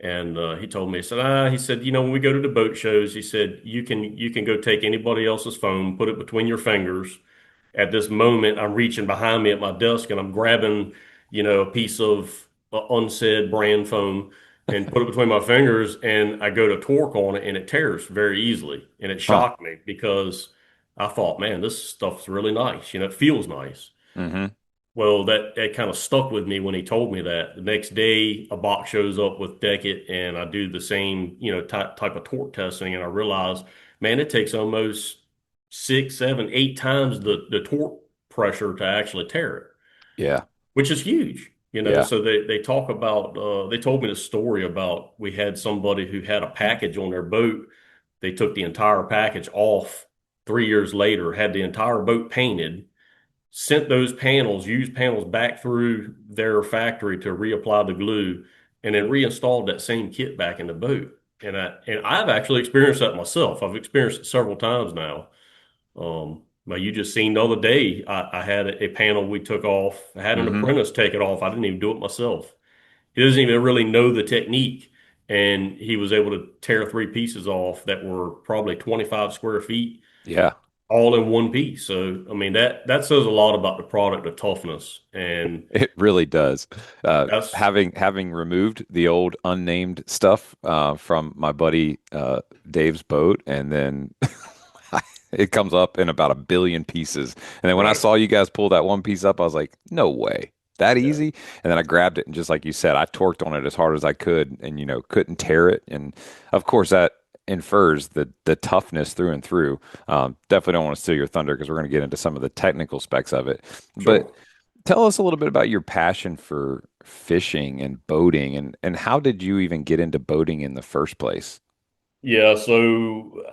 And he told me, he said, when we go to the boat shows, he said, you can go take anybody else's foam, put it between your fingers. At this moment, I'm reaching behind me at my desk and I'm grabbing, a piece of unsaid brand foam and put it between my fingers and I go to torque on it and it tears very easily. And it Huh. shocked me because I thought, man, this stuff's really nice. It feels nice. Hmm. Well, that kind of stuck with me when he told me that. The next day, a box shows up with DEKit, and I do the same, type of torque testing, and I realize, man, it takes almost 6, 7, 8 times the torque pressure to actually tear it, Yeah. which is huge. Yeah. So they talk about, they told me the story about we had somebody who had a package on their boat. They took the entire package off 3 years later, had the entire boat painted, sent those panels, used panels back through their factory to reapply the glue, and then reinstalled that same kit back in the boat. And I've actually experienced that myself. I've experienced it several times now. But you just seen the other day, I had a panel we took off. I had an Hmm. apprentice take it off. I didn't even do it myself. He doesn't even really know the technique. And he was able to tear 3 pieces off that were probably 25 square feet Yeah. all in one piece. So, I mean, that says a lot about the product, the toughness, and It really does. that's Having removed the old unnamed stuff from my buddy Dave's boat, and then it comes up in about a billion pieces. And then when I right. saw you guys pull that one piece up, I was like, no way. That Yeah, easy? And then I grabbed it, and just like you said, I torqued on it as hard as I could, and couldn't tear it. And of course, that infers the toughness through and through. Definitely don't want to steal your thunder because we're going to get into some of the technical specs of it. But sure. tell us a little bit about your passion for fishing and boating, and how did you even get into boating in the first place? Yeah, so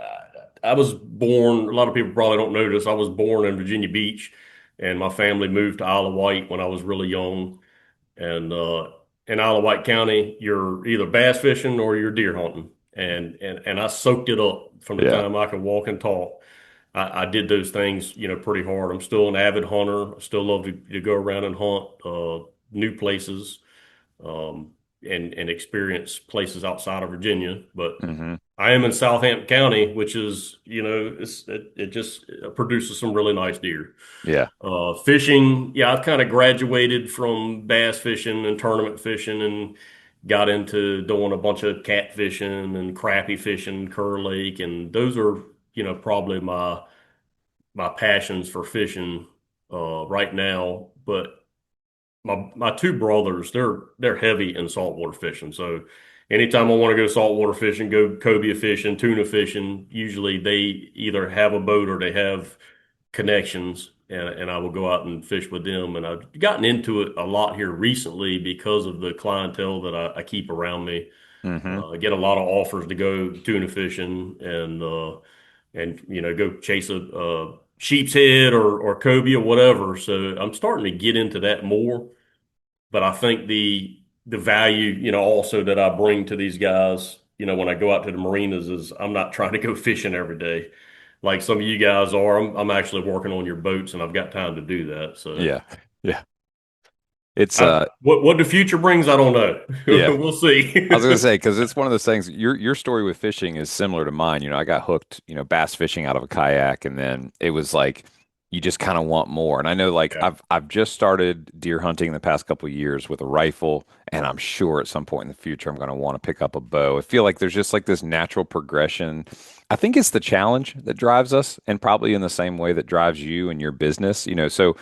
I was born, a lot of people probably don't know this. I was born in Virginia Beach, and my family moved to Isle of Wight when I was really young. And in Isle of Wight County, you're either bass fishing or you're deer hunting. And I soaked it up from the Yeah. time I could walk and talk. I did those things, pretty hard. I'm still an avid hunter. I still love to go around and hunt new places um, and experience places outside of Virginia. But Hmm. I am in Southampton County, which is, it just produces some really nice deer. Yeah. Fishing, yeah, I've kind of graduated from bass fishing and tournament fishing and got into doing a bunch of catfishing and crappie fishing, Kerr Lake, and those are, probably my passions for fishing right now. But my two brothers, they're heavy in saltwater fishing. So anytime I want to go saltwater fishing, go cobia fishing, tuna fishing, usually they either have a boat or they have connections, and I will go out and fish with them. And I've gotten into it a lot here recently because of the clientele that I keep around me. Hmm. I get a lot of offers to go tuna fishing and go chase a sheep's head or cobia, whatever. So I'm starting to get into that more. But I think the value, also that I bring to these guys, when I go out to the marinas is I'm not trying to go fishing every day like some of you guys are. I'm actually working on your boats and I've got time to do that. So Yeah. Yeah. It's what the future brings, I don't know. yeah. We'll see. I was gonna say because it's one of those things. Your story with fishing is similar to mine. I got hooked, bass fishing out of a kayak, and then it was like you just kind of want more. And I know, like Yeah. I've just started deer hunting the past couple of years with a rifle, and I'm sure at some point in the future I'm going to want to pick up a bow. I feel like there's just like this natural progression. I think it's the challenge that drives us, and probably in the same way that drives you and your business. So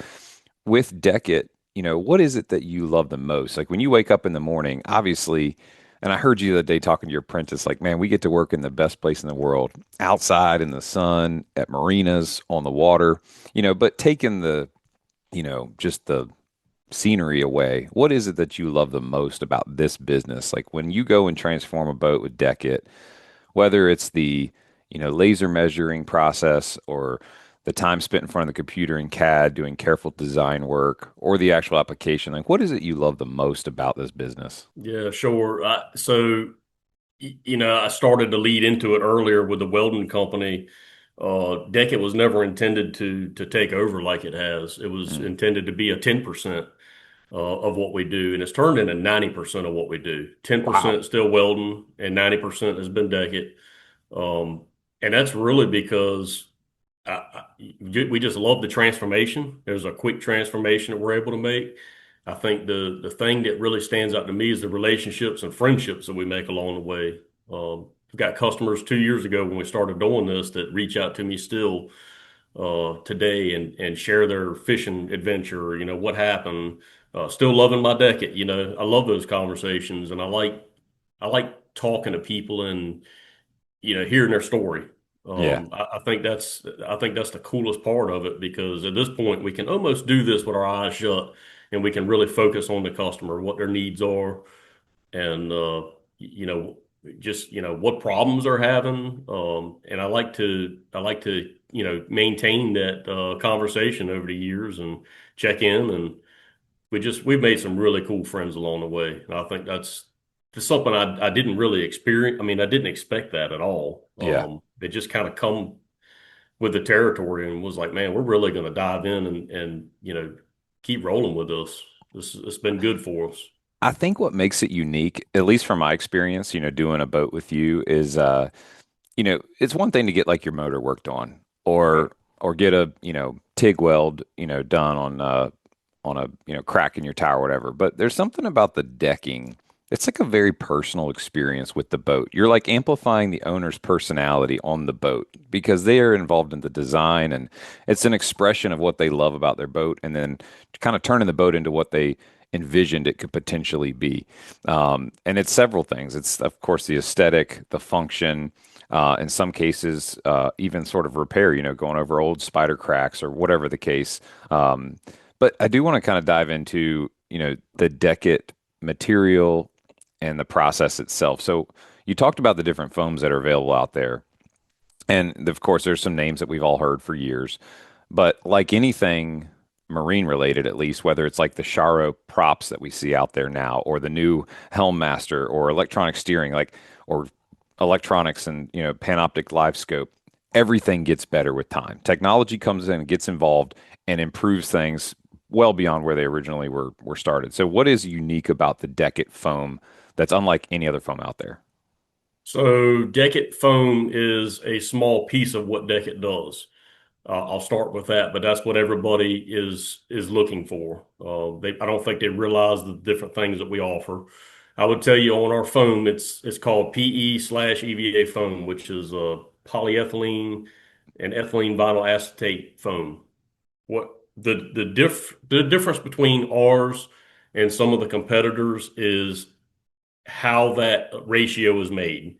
with DEKit, what is it that you love the most? Like when you wake up in the morning, obviously, and I heard you the other day talking to your apprentice, like, man, we get to work in the best place in the world, outside in the sun, at marinas, on the water, but taking the, just the scenery away. What is it that you love the most about this business? Like when you go and transform a boat with DEKit, whether it's the laser measuring process or the time spent in front of the computer in CAD doing careful design work or the actual application, like what is it you love the most about this business? Yeah, sure. So I started to lead into it earlier with the welding company. DEKit was never intended to take over like it has. It was Mm. intended to be a 10% of what we do, and it's turned into 90% of what we do. Wow. 10% still welding, and 90% has been DEKit. Um, and that's really because we just love the transformation. There's a quick transformation that we're able to make. I think the thing that really stands out to me is the relationships and friendships that we make along the way. We've got customers 2 years ago when we started doing this that reach out to me still today and share their fishing adventure. What happened. Still loving my decade. I love those conversations, and I like talking to people and hearing their story. Yeah. I think that's the coolest part of it because at this point we can almost do this with our eyes shut, and we can really focus on the customer, what their needs are, and you know just what problems they're having. And I like to maintain that conversation over the years and check in, and we've made some really cool friends along the way. And I think that's something I didn't really experience. I mean, I didn't expect that at all. Yeah. It just kind of come with the territory and was like, man, we're really going to dive in and keep rolling with this. It's been good for us. I think what makes it unique, at least from my experience, doing a boat with you is, it's one thing to get like your motor worked on Right. or get a, TIG weld, done on a, crack in your tower or whatever. But there's something about the decking. It's like a very personal experience with the boat. You're like amplifying the owner's personality on the boat because they are involved in the design and it's an expression of what they love about their boat and then kind of turning the boat into what they envisioned it could potentially be. And it's several things. It's, of course, the aesthetic, the function, in some cases, even sort of repair, going over old spider cracks or whatever the case. But I do want to kind of dive into, the DEKit material and the process itself. So you talked about the different foams that are available out there. And of course, there's some names that we've all heard for years. But like anything marine related, at least, whether it's like the Sharo props that we see out there now, or the new Helm Master, or electronic steering, or electronics and, Panoptic Live Scope, everything gets better with time. Technology comes in, gets involved, and improves things well beyond where they originally were started. So, what is unique about the DEKit foam that's unlike any other foam out there? So DEKit foam is a small piece of what DEKit does. I'll start with that, but that's what everybody is looking for. I don't think they realize the different things that we offer. I would tell you on our foam, it's called PE/EVA foam, which is polyethylene and ethylene vinyl acetate foam. What the difference between ours and some of the competitors is how that ratio is made.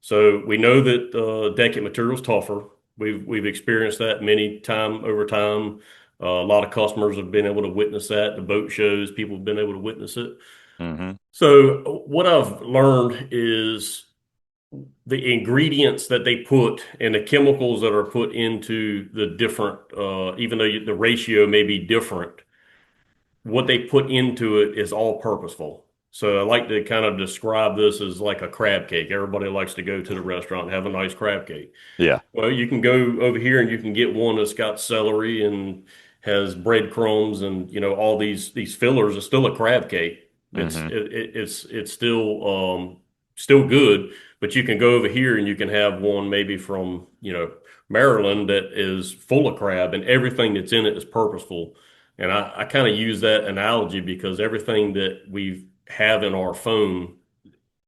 So we know that DEKit material is tougher. We've experienced that many time over time. A lot of customers have been able to witness that. The boat shows, people have been able to witness it. Hmm. So what I've learned is the ingredients that they put and the chemicals that are put into the different, even though the ratio may be different, what they put into it is all purposeful. So I like to kind of describe this as like a crab cake. Everybody likes to go to the restaurant and have a nice crab cake. Yeah. Well, you can go over here and you can get one that's got celery and has breadcrumbs and all these fillers. It's still a crab cake. It's Hmm. it's still good, but you can go over here and you can have one maybe from Maryland that is full of crab and everything that's in it is purposeful. And I kind of use that analogy because everything that we have in our phone,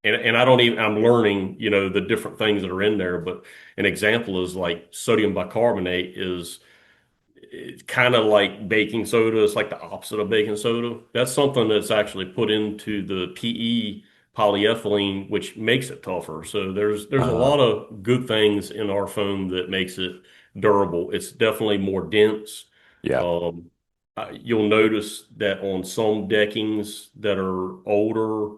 and I don't even, I'm learning, the different things that are in there. But an example is like sodium bicarbonate is it's kind of like baking soda. It's like the opposite of baking soda. That's something that's actually put into the PE polyethylene, which makes it tougher. So there's a Uh, lot of good things in our foam that makes it durable. It's definitely more dense. yeah. Um, you'll notice that on some deckings that are older,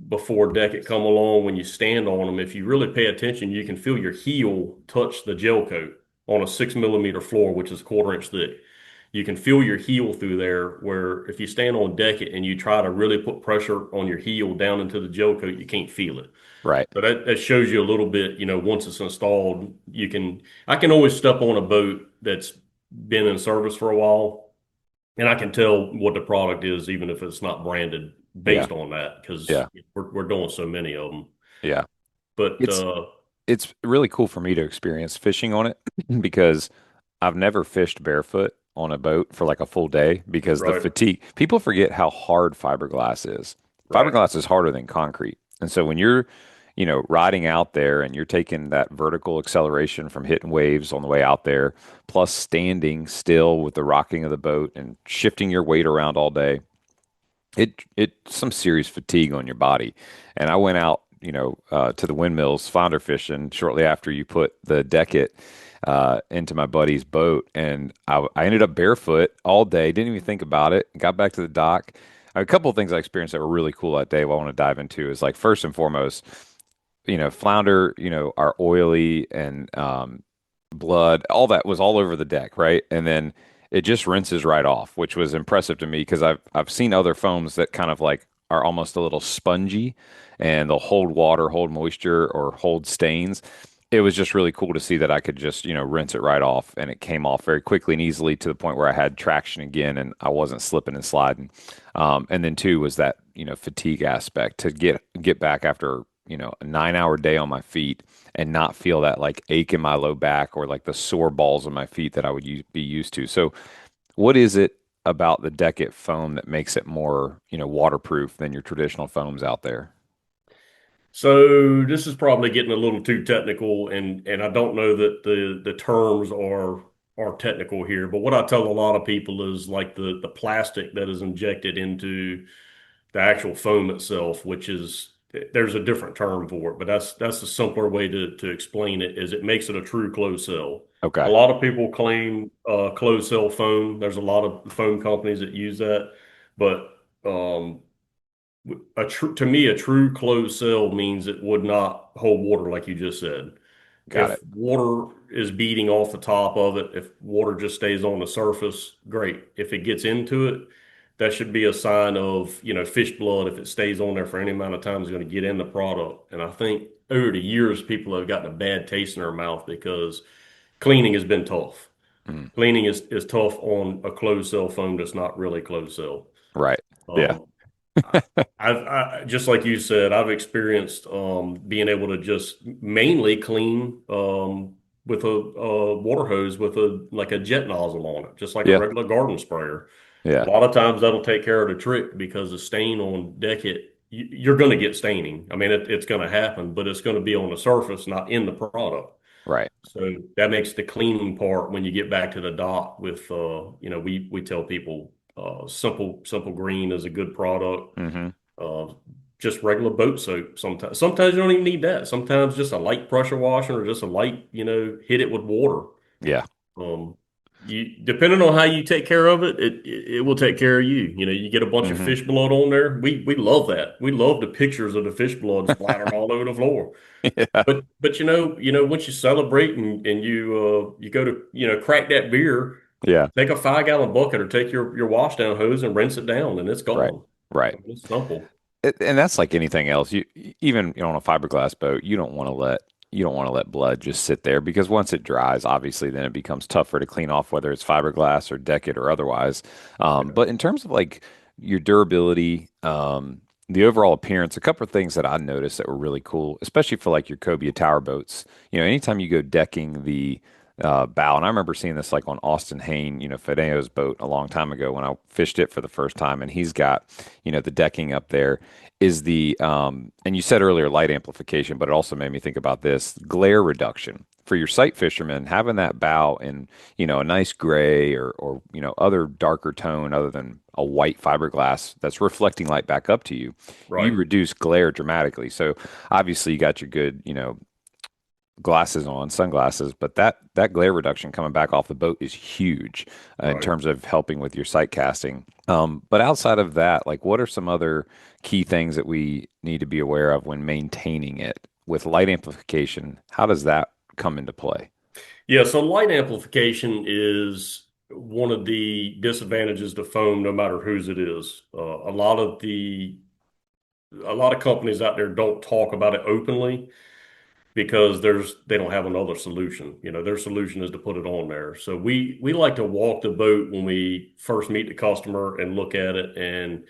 before DEKit come along, when you stand on them, if you really pay attention, you can feel your heel touch the gel coat on a 6 millimeter floor, which is 1/4 inch thick. you can feel your heel through there. Where if you stand on DEKit and you try to really put pressure on your heel down into the gel coat, you can't feel it. Right. So that shows you a little bit, once it's installed, I can always step on a boat that's been in service for a while, and I can tell what the product is, even if it's not branded Yeah. based on that, because Yeah. we're doing so many of them. Yeah. But It's it's really cool for me to experience fishing on it because I've never fished barefoot on a boat for like a full day because the right, fatigue, people forget how hard fiberglass is. right. Fiberglass is harder than concrete. And so when you're, riding out there and you're taking that vertical acceleration from hitting waves on the way out there, plus standing still with the rocking of the boat and shifting your weight around all day, it some serious fatigue on your body. And I went out, to the windmills flounder fishing shortly after you put the DEKit into my buddy's boat, and I ended up barefoot all day. Didn't even think about it. Got back to the dock. A couple of things I experienced that were really cool that day. I want to dive into is like first and foremost, flounder, are oily and blood, all that was all over the deck, right? And then it just rinses right off, which was impressive to me because I've seen other foams that kind of like are almost a little spongy and they'll hold water, hold moisture, or hold stains. It was just really cool to see that I could just, rinse it right off and it came off very quickly and easily to the point where I had traction again and I wasn't slipping and sliding. And then two was that, fatigue aspect to get back after, a 9 hour day on my feet and not feel that like ache in my low back or like the sore balls on my feet that I would be used to. So, what is it about the DEKit foam that makes it more, waterproof than your traditional foams out there? So this is probably getting a little too technical, and I don't know that the terms are technical here. But what I tell a lot of people is like the plastic that is injected into the actual foam itself, which is there's a different term for it, but that's a simpler way to explain it. Is it makes it a true closed cell. A Okay. lot of people claim closed cell foam. There's a lot of foam companies that use that, but to me, a true closed cell means it would not hold water like you just said. Got If it. water is beating off the top of it, if water just stays on the surface, great. If it gets into it, that should be a sign of, fish blood. If it stays on there for any amount of time, it's going to get in the product. And I think over the years, people have gotten a bad taste in their mouth because cleaning has been tough. Mm, Cleaning is tough on a closed cell foam that's not really closed cell. right. Yeah. Um, just like you said, I've experienced being able to just mainly clean with a water hose with a jet nozzle on it, just like a Yeah. regular garden sprayer. A Yeah. lot of times that'll take care of the trick because the stain on DEKit, you're going to get staining. I mean, it's going to happen, but it's going to be on the surface, not in the product. Right. So that makes the cleaning part when you get back to the dock with, we tell people simple green is a good product. Hmm. Uh, just regular boat soap sometimes you don't even need that. Sometimes just a light pressure washer or just a light, hit it with water. Yeah. Um, you depending on how you take care of it, it will take care of you. You get a bunch of Hmm. fish blood on there. We love that. We love the pictures of the fish blood splattering all over the floor. Yeah. But once you celebrate and you go to crack that beer, Yeah. take a 5 gallon bucket or take your wash down hose and rinse it down and it's Right. gone. Right. It's simple. And that's like anything else. You even on a fiberglass boat, you don't want to let blood just sit there because once it dries, obviously, then it becomes tougher to clean off, whether it's fiberglass or DEKit or otherwise. But in terms of like your durability, the overall appearance, a couple of things that I noticed that were really cool, especially for like your cobia tower boats. Anytime you go decking the bow, and I remember seeing this like on Austin Hain, Fideo's boat a long time ago when I fished it for the first time, and he's got, the decking up there is and you said earlier light amplification, but it also made me think about this glare reduction for your sight fishermen, having that bow in, a nice gray or, other darker tone other than a white fiberglass that's reflecting light back up to you, you Right, reduce glare dramatically. So obviously you got your good, glasses on, sunglasses, but that glare reduction coming back off the boat is huge in right. terms of helping with your sight casting. But outside of that, like what are some other key things that we need to be aware of when maintaining it with light amplification? How does that come into play? Yeah, so light amplification is one of the disadvantages to foam, no matter whose it is. A lot of companies out there don't talk about it openly because they don't have another solution. Their solution is to put it on there. So we like to walk the boat when we first meet the customer and look at it. And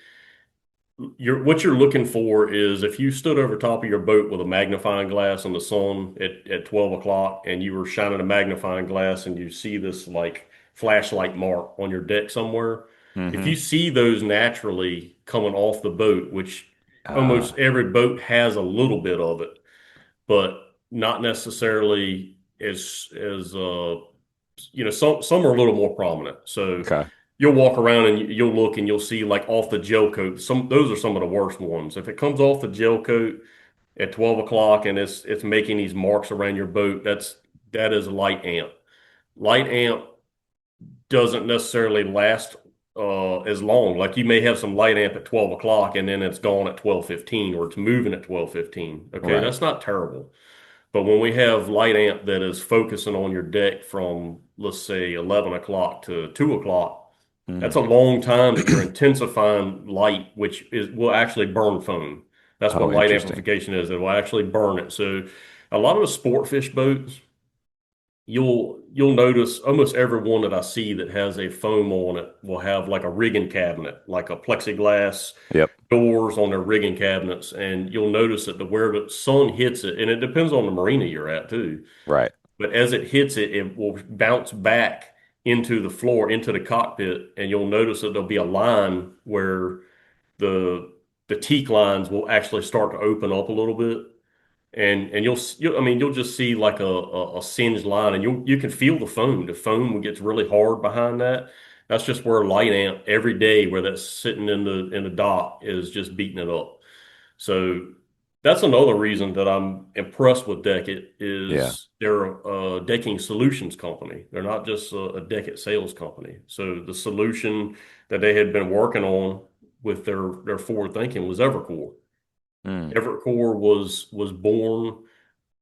what you're looking for is if you stood over top of your boat with a magnifying glass in the sun at 12 o'clock and you were shining a magnifying glass and you see this like flashlight mark on your deck somewhere, if Mm-hmm. you see those naturally coming off the boat, which Uh, almost every boat has a little bit of it, but not necessarily some are a little more prominent. So okay. you'll walk around and you'll look and you'll see like off the gel coat. Those are some of the worst ones. If it comes off the gel coat at 12 o'clock and it's making these marks around your boat, that is light amp. Light amp doesn't necessarily last as long. Like you may have some light amp at 12 o'clock and then it's gone at 12:15 or it's moving at 12:15. Okay, Right. that's not terrible. But when we have light amp that is focusing on your deck from, let's say, 11 o'clock to 2 o'clock, that's Mm. a long time that you're intensifying light, will actually burn foam. That's what Oh, light interesting. amplification is. It will actually burn it. So a lot of the sport fish boats, you'll notice almost every one that I see that has a foam on it will have like a rigging cabinet, like a plexiglass Yep. doors on their rigging cabinets, and you'll notice that where the sun hits it, and it depends on the marina you're at too. Right. But as it hits it, it will bounce back into the floor, into the cockpit, and you'll notice that there'll be a line where the the teak lines will actually start to open up a little bit, and I mean you'll just see like a singed line, and you can feel the foam. The foam gets really hard behind that. That's just where light amp every day where that's sitting in the dock is just beating it up. So that's another reason that I'm impressed with DEKit Yeah. is they're a decking solutions company. They're not just a DEKit sales company. So the solution that they had been working on with their forward thinking was Evercore. Mm. Evercore was born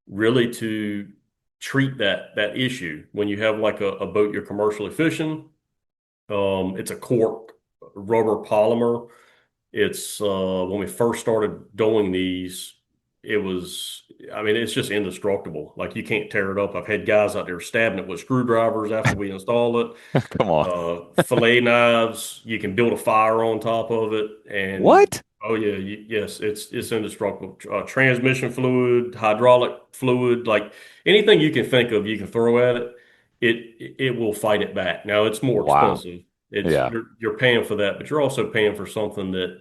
really to treat that issue. When you have like a boat you're commercially fishing, it's a cork rubber polymer. It's when we first started doing these, I mean, it's just indestructible. Like you can't tear it up. I've had guys out there stabbing it with screwdrivers after we install it. Come on. Fillet knives, you can build a fire on top of it, and What? oh yeah, yes, it's indestructible. Transmission fluid, hydraulic fluid, like anything you can think of, you can throw at it. It will fight it back. Now it's more Wow. expensive. It's Yeah. you're paying for that, but you're also paying for something that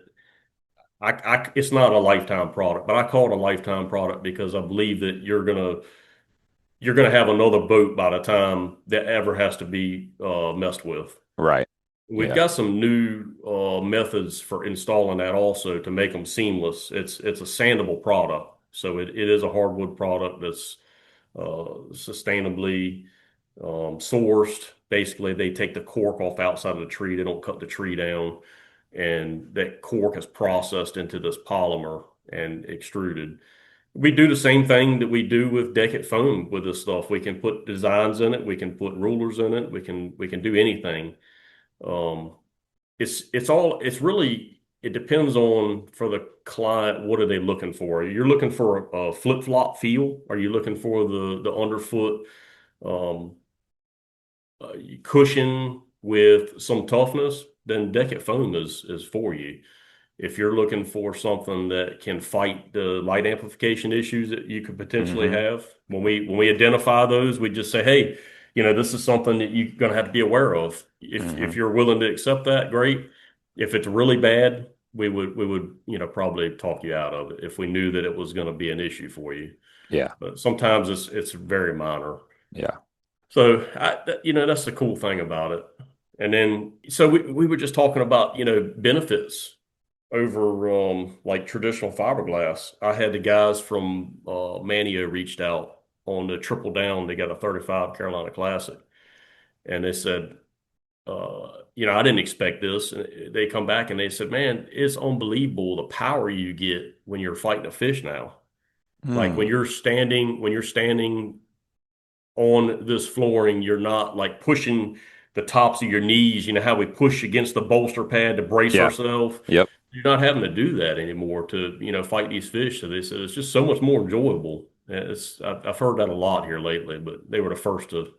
it's not a lifetime product, but I call it a lifetime product because I believe that you're gonna have another boat by the time that ever has to be messed with. Right. We've Yeah. got some new methods for installing that also to make them seamless. It's a sandable product, so it is a hardwood product that's sustainably sourced. Basically, they take the cork off outside of the tree. They don't cut the tree down, and that cork is processed into this polymer and extruded. We do the same thing that we do with DEKit foam with this stuff. We can put designs in it. We can put rulers in it. We can do anything. Um, it depends on for the client, what are they looking for? You're looking for a flip-flop feel? Are you looking for the underfoot um, cushion with some toughness? Then DEKit foam is for you. If you're looking for something that can fight the light amplification issues that you could potentially Hmm. have, when we identify those, we just say, hey, this is something that you're going to have to be aware of. If Hmm. you're willing to accept that, great. If it's really bad, we would probably talk you out of it if we knew that it was going to be an issue for you. Yeah. But sometimes it's very minor. Yeah. So that's the cool thing about it. And then so we were just talking about benefits over like traditional fiberglass. I had the guys from Manio reached out on the Triple Down. They got a 35 Carolina Classic, and they said, I didn't expect this. And they come back and they said, man, it's unbelievable the power you get when you're fighting a fish now. Like Hmm. when you're standing on this flooring, you're not like pushing the tops of your knees, how we push against the bolster pad to brace Yeah. ourselves. Yep. You're not having to do that anymore to, fight these fish. So they said it's just so much more enjoyable. I've heard that a lot here lately, but they were the first to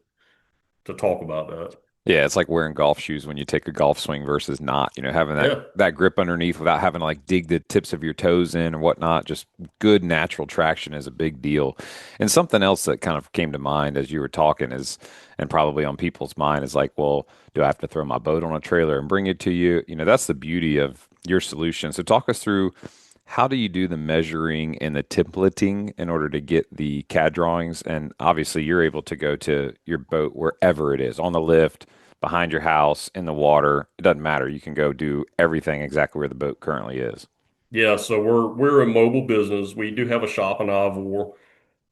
talk about that. Yeah, it's like wearing golf shoes when you take a golf swing versus not, having that Yeah. that grip underneath without having to like dig the tips of your toes in or whatnot. Just good natural traction is a big deal. And something else that kind of came to mind as you were talking is, and probably on people's mind is like, well, do I have to throw my boat on a trailer and bring it to you? That's the beauty of your solution. So talk us through how do you do the measuring and the templating in order to get the CAD drawings? And obviously, you're able to go to your boat wherever it is, on the lift, behind your house, in the water. It doesn't matter. You can go do everything exactly where the boat currently is. Yeah, so we're a mobile business. We do have a shop in Ivor.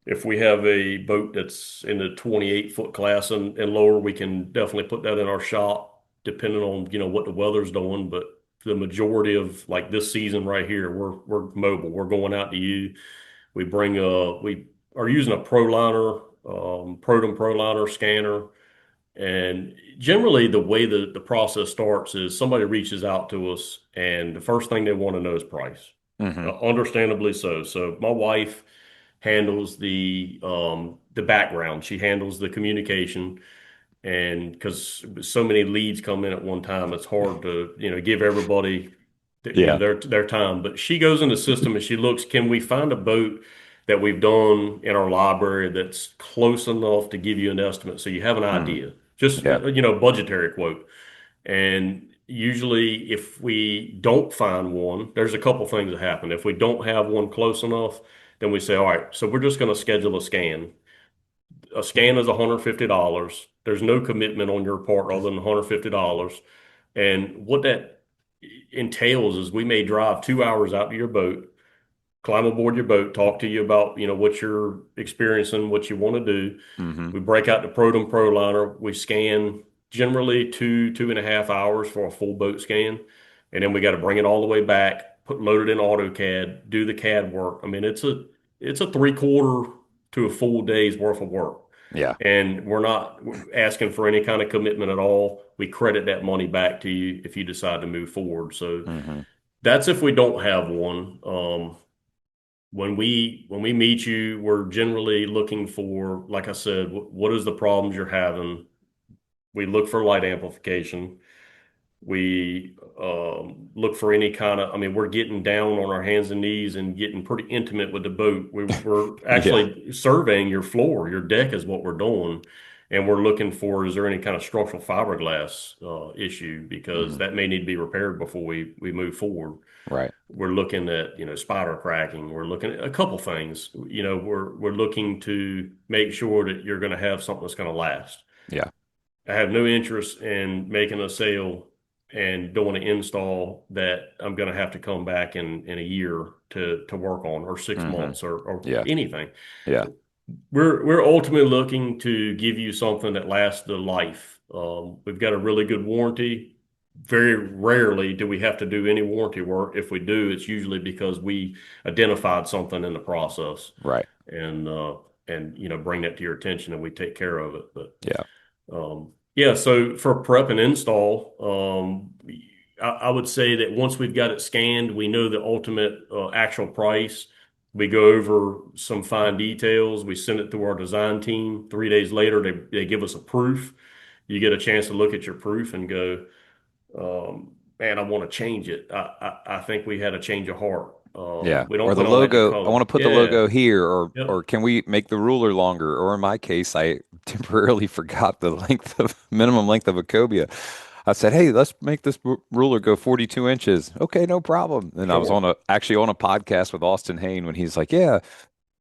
If we have a boat that's in the 28-foot class and lower, we can definitely put that in our shop, depending on, what the weather's doing. But the majority of like this season right here, we're mobile. We're going out to you. We are using a ProLiner, Proton ProLiner scanner. And generally, the way the process starts is somebody reaches out to us, and the first thing they want to know is price. Hmm. Understandably so. So my wife handles the background. She handles the communication, and because so many leads come in at one time, it's hard to give everybody Yeah. their time. But she goes in the system and she looks. Can we find a boat that we've done in our library that's close enough to give you an estimate so you have an Hmm. idea? Just Yeah. budgetary quote. And usually, if we don't find one, there's a couple things that happen. If we don't have one close enough, then we say, all right, so we're just going to schedule a scan. A scan is $150. There's no commitment on your part other than $150. And what that entails is we may drive 2 hours out to your boat, climb aboard your boat, talk to you about, what you're experiencing, what you want to do. Hmm. We break out the Proton ProLiner. We scan generally 2.5 hours for a full boat scan. And then we got to bring it all the way back, load it in AutoCAD, do the CAD work. I mean, it's a 3/4 to a full day's worth of work. Yeah. And we're not asking for any kind of commitment at all. We credit that money back to you if you decide to move forward. So Hmm. that's if we don't have one. When we meet you, we're generally looking for, like I said, what is the problems you're having? We look for light amplification. We look for any kind of, I mean, we're getting down on our hands and knees and getting pretty intimate with the boat. We're Yeah. actually surveying your floor, your deck is what we're doing. And we're looking for, is there any kind of structural fiberglass issue? Because Hmm. that may need to be repaired before we move forward. Right. We're looking at, spider cracking. We're looking at a couple things. We're looking to make sure that you're going to have something that's going to last. Yeah. I have no interest in making a sale and doing an install that I'm going to have to come back in a year to work on, or six Hmm. months or Yeah. anything. Yeah. We're ultimately looking to give you something that lasts the life. We've got a really good warranty. Very rarely do we have to do any warranty work. If we do, it's usually because we identified something in the process Right. and bring that to your attention and we take care of it. But Yeah. yeah, so for prep and install, I would say that once we've got it scanned, we know the ultimate actual price. We go over some fine details. We send it to our design team. 3 days later, they give us a proof. You get a chance to look at your proof and go, man, I want to change it. I think we had a change of heart. Yeah. We Or don't the we don't like the logo, I color. want to put the Yeah. logo here, or Yep. can we make the ruler longer? Or in my case, I temporarily forgot the minimum length of a cobia. I said, "Hey, let's make this ruler go 42 inches." Okay, no problem. And I was Sure. actually on a podcast with Austin Hain when he's like, "Yeah,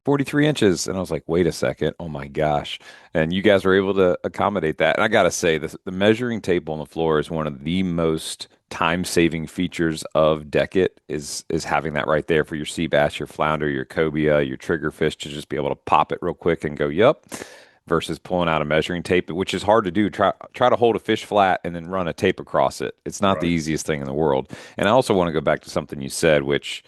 43 inches." And I was like, "Wait a second. Oh my gosh." And you guys were able to accommodate that. And I got to say, the measuring tape on the floor is one of the most time-saving features of DEKit is having that right there for your sea bass, your flounder, your cobia, your triggerfish to just be able to pop it real quick and go, "Yep." Versus pulling out a measuring tape, which is hard to do. Try to hold a fish flat and then run a tape across it. It's not the Right. easiest thing in the world. And I also want to go back to something you said, which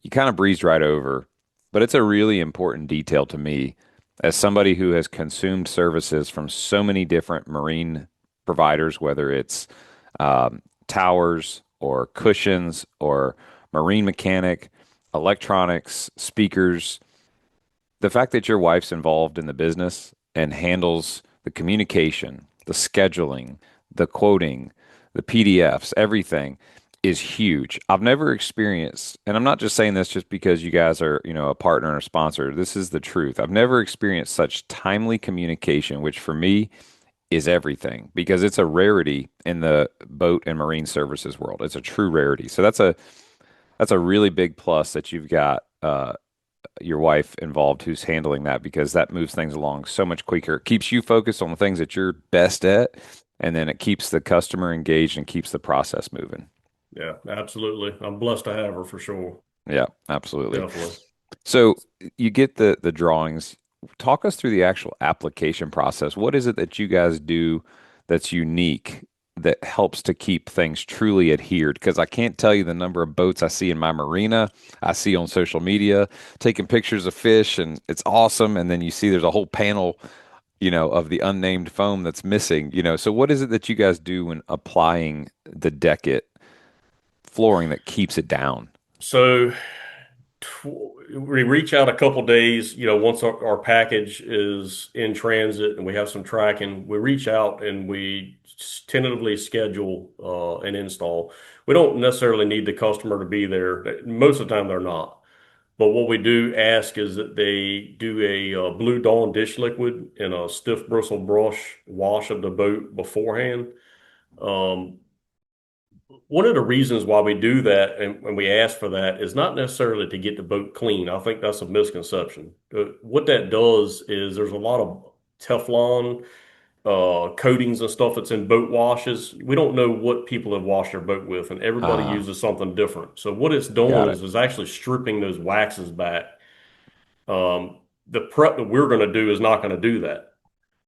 you kind of breezed right over, but it's a really important detail to me as somebody who has consumed services from so many different marine providers, whether it's towers or cushions or marine mechanic, electronics, speakers. The fact that your wife's involved in the business and handles the communication, the scheduling, the quoting, the PDFs, everything is huge. I've never experienced, and I'm not just saying this just because you guys are, a partner and a sponsor. This is the truth. I've never experienced such timely communication, which for me is everything because it's a rarity in the boat and marine services world. It's a true rarity. So that's a really big plus that you've got your wife involved who's handling that because that moves things along so much quicker. It keeps you focused on the things that you're best at, and then it keeps the customer engaged and keeps the process moving. Yeah, absolutely. I'm blessed to have her for sure. Yeah, absolutely. Definitely. So you get the drawings. Talk us through the actual application process. What is it that you guys do that's unique that helps to keep things truly adhered? Because I can't tell you the number of boats I see in my marina, I see on social media, taking pictures of fish, and it's awesome. And then you see there's a whole panel, of the unnamed foam that's missing. So what is it that you guys do when applying the DEKit flooring that keeps it down? So we reach out a couple days, once our package is in transit and we have some tracking, we reach out and we tentatively schedule an install. We don't necessarily need the customer to be there. Most of the time they're not. But what we do ask is that they do a Blue Dawn dish liquid and a stiff bristle brush wash of the boat beforehand. Um, One of the reasons why we do that and when we ask for that is not necessarily to get the boat clean. I think that's a misconception. What that does is there's a lot of Teflon coatings and stuff that's in boat washes. We don't know what people have washed their boat with, and everybody Uh, uses something different. So what it's doing got it. is actually stripping those waxes back. The prep that we're going to do is not going to do that.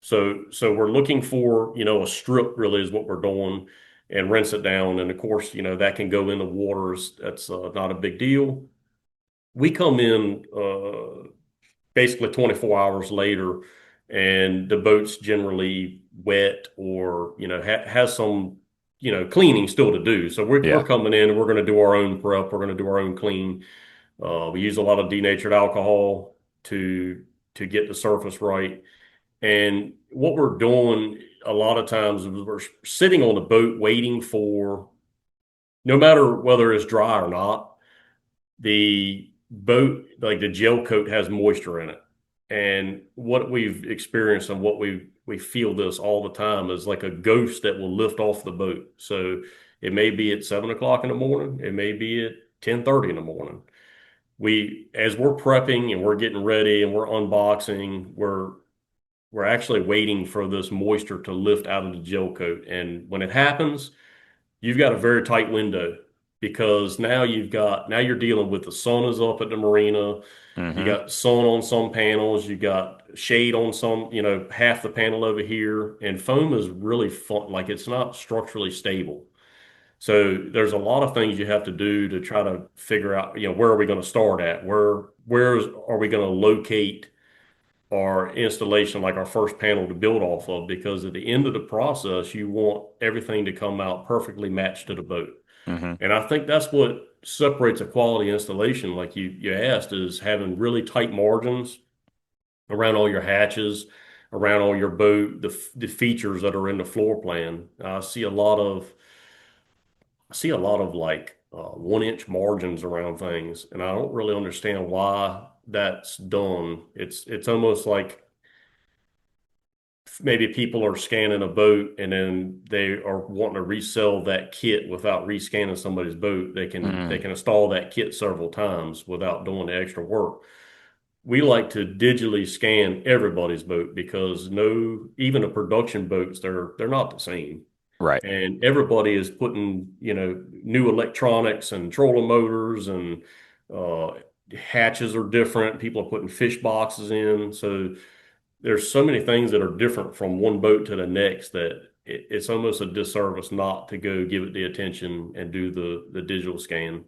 So we're looking for, a strip really is what we're doing and rinse it down. And of course, that can go into waters. That's not a big deal. We come in basically 24 hours later and the boat's generally wet or, has some, cleaning still to do. So we're Yeah. coming in and we're going to do our own prep. We're going to do our own clean. We use a lot of denatured alcohol to get the surface right. And what we're doing a lot of times is we're sitting on the boat waiting for, no matter whether it's dry or not, the boat, like the gel coat has moisture in it. And what we've experienced and what we feel this all the time is like a ghost that will lift off the boat. So it may be at 7 o'clock in the morning, it may be at 10:30 in the morning. As we're prepping and we're getting ready and we're unboxing, we're actually waiting for this moisture to lift out of the gel coat. And when it happens, you've got a very tight window because now you're dealing with the sun is up at the marina. You Hmm. got sun on some panels, you got shade on some, half the panel over here. And foam is really fun, like it's not structurally stable. So there's a lot of things you have to do to try to figure out, where are we going to start at? Where are we going to locate our installation, like our first panel to build off of, because at the end of the process, you want everything to come out perfectly matched to the boat. Hmm. And I think that's what separates a quality installation, like you asked, is having really tight margins around all your hatches, around all your boat, the features that are in the floor plan. I see a lot of like 1 inch margins around things, and I don't really understand why that's done. It's almost like maybe people are scanning a boat and then they are wanting to resell that kit without rescanning somebody's boat. They can install that kit several times without doing the extra work. We like to digitally scan everybody's boat because no, even the production boats, they're not the same. Right. And everybody is putting, new electronics and trolling motors and uh, hatches are different. People are putting fish boxes in. So there's so many things that are different from one boat to the next that it's almost a disservice not to go give it the attention and do the digital scan.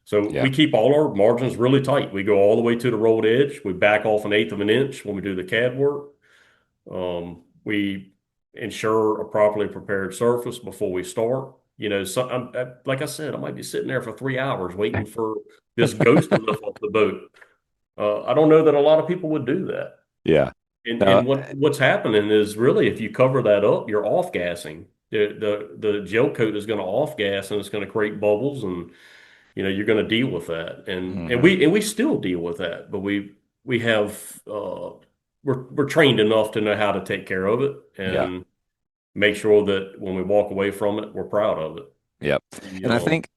So Yeah. we keep all our margins really tight. We go all the way to the rolled edge. We back off 1/8 of an inch when we do the CAD work. We ensure a properly prepared surface before we start. Like I said, I might be sitting there for 3 hours waiting for this ghost to lift off the boat. I don't know that a lot of people would do that. Yeah. And No, and what's happening is really if you cover that up, you're off gassing. The gel coat is going to off gas and it's going to create bubbles, and you're going to deal with that. And hmm we still deal with that, but we have we're trained enough to know how to take care of it Yeah. and make sure that when we walk away from it, we're proud of it. Yep. The, And I think,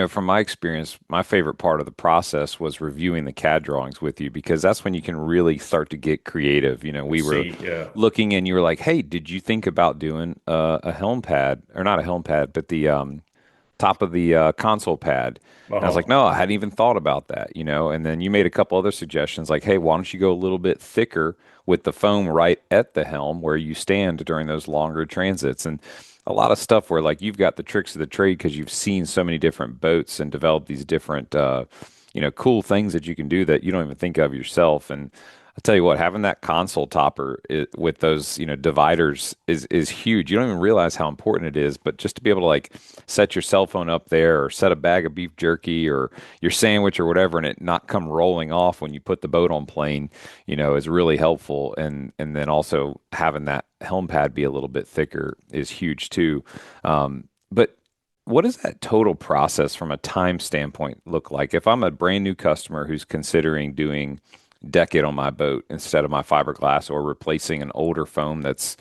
from my experience, my favorite part of the process was reviewing the CAD drawings with you because that's when you can really start to get creative. We were see, yeah. looking and you were like, "Hey, did you think about doing a helm pad or not a helm pad, but the top of the console pad?" And I was like, Uh-huh. "No, I hadn't even thought about that." And then you made a couple other suggestions like, "Hey, why don't you go a little bit thicker with the foam right at the helm where you stand during those longer transits?" And a lot of stuff where like you've got the tricks of the trade because you've seen so many different boats and developed these different cool things that you can do that you don't even think of yourself. And I'll tell you what, having that console topper with those dividers is huge. You don't even realize how important it is, but just to be able to like set your cell phone up there or set a bag of beef jerky or your sandwich or whatever and it not come rolling off when you put the boat on plane, is really helpful. And then also having that helm pad be a little bit thicker is huge too. But what does that total process from a time standpoint look like? If I'm a brand new customer who's considering doing DEKit on my boat instead of my fiberglass or replacing an older foam that's,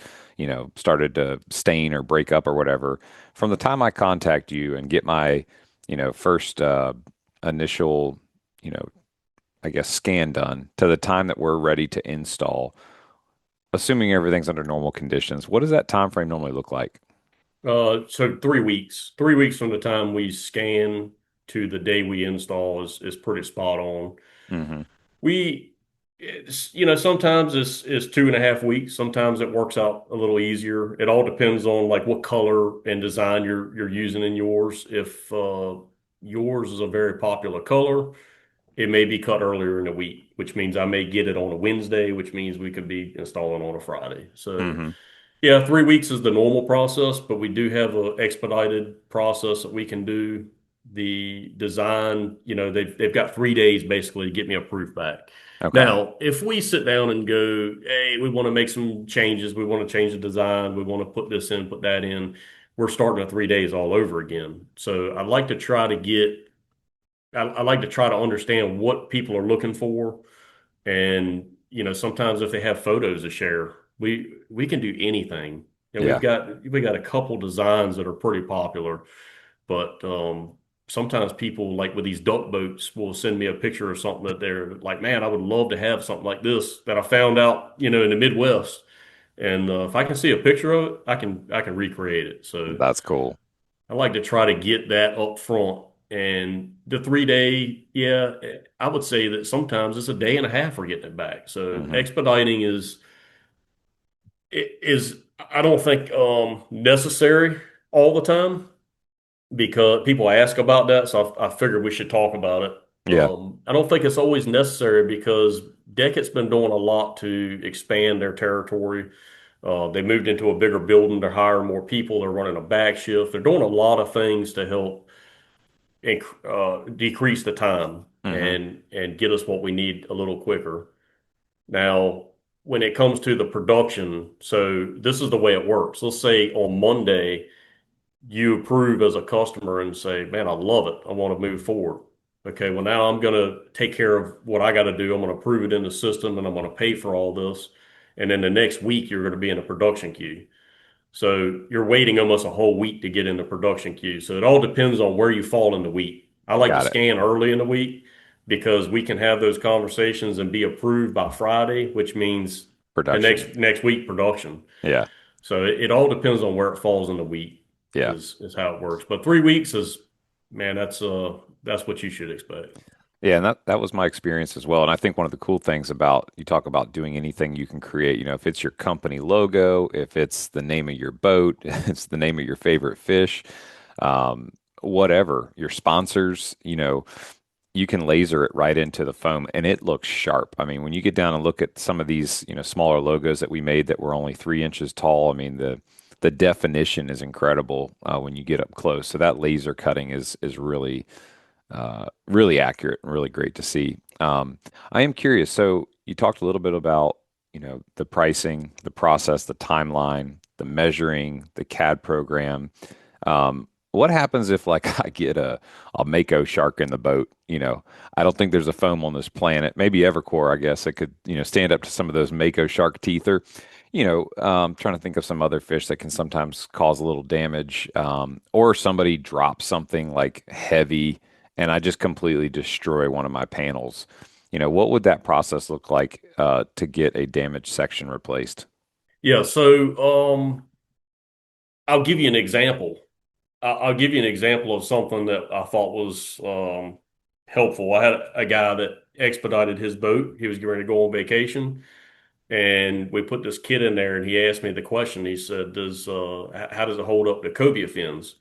started to stain or break up or whatever, from the time I contact you and get my, first initial, you know, I guess scan done to the time that we're ready to install, assuming everything's under normal conditions, what does that time frame normally look like? So 3 weeks. 3 weeks from the time we scan to the day we install is pretty spot on. hmm We, sometimes it's 2.5 weeks. Sometimes it works out a little easier. It all depends on like what color and design you're using in yours. If yours is a very popular color, it may be cut earlier in the week, which means I may get it on a Wednesday, which means we could be installing on a Friday. So hmm yeah, 3 weeks is the normal process, but we do have a expedited process that we can do. The design, they've got 3 days basically to get me a proof back. Okay. Now, if we sit down and go, hey, we want to make some changes, we want to change the design, we want to put this in, put that in, we're starting at 3 days all over again. So I like to try to understand what people are looking for. And, sometimes if they have photos to share, we can do anything. And Yeah. we got a couple designs that are pretty popular, but sometimes people like with these duck boats will send me a picture of something that they're like, man, I would love to have something like this that I found out, in the Midwest. And if I can see a picture of it, I can recreate it. So That's cool. I like to try to get that up front. And the 3 day, yeah, I would say that sometimes it's a day and a half for getting it back. So hmm expediting is I don't think necessary all the time because people ask about that. So I figured we should talk about it. Yeah. I don't think it's always necessary because DEKit's been doing a lot to expand their territory. They moved into a bigger building. They're hiring more people. They're running a back shift. They're doing a lot of things to help decrease the time hmm and get us what we need a little quicker. Now, when it comes to the production, so this is the way it works. Let's say on Monday, you approve as a customer and say, man, I love it. I want to move forward. Okay, well, now I'm going to take care of what I got to do. I'm going to approve it in the system and I'm going to pay for all this. And then the next week, you're going to be in a production queue. So you're waiting almost a whole week to get in the production queue. So it all depends on where you fall in the week. I like to Got it. scan early in the week because we can have those conversations and be approved by Friday, which means the Production. next week production. Yeah. So it all depends on where it falls in the week Yeah. is how it works. But 3 weeks is, man, that's what you should expect. Yeah, and that was my experience as well. And I think one of the cool things about you talk about doing anything you can create, if it's your company logo, if it's the name of your boat, it's the name of your favorite fish, whatever, your sponsors, you can laser it right into the foam and it looks sharp. I mean, when you get down and look at some of these, smaller logos that we made that were only 3 inches tall, I mean, the definition is incredible when you get up close. So that laser cutting is really really accurate and really great to see. I am curious. So you talked a little bit about, the pricing, the process, the timeline, the measuring, the CAD program. What happens if like I get a mako shark in the boat? I don't think there's a foam on this planet. Maybe Evercore, I guess, that could, stand up to some of those mako shark teeth or, trying to think of some other fish that can sometimes cause a little damage. Or somebody drops something like heavy and I just completely destroy one of my panels. What would that process look like to get a damaged section replaced? Yeah, so I'll give you an example. I'll give you an example of something that I thought was helpful. I had a guy that expedited his boat. He was getting ready to go on vacation, and we put this kit in there, and he asked me the question. He said, how does it hold up to cobia fins?"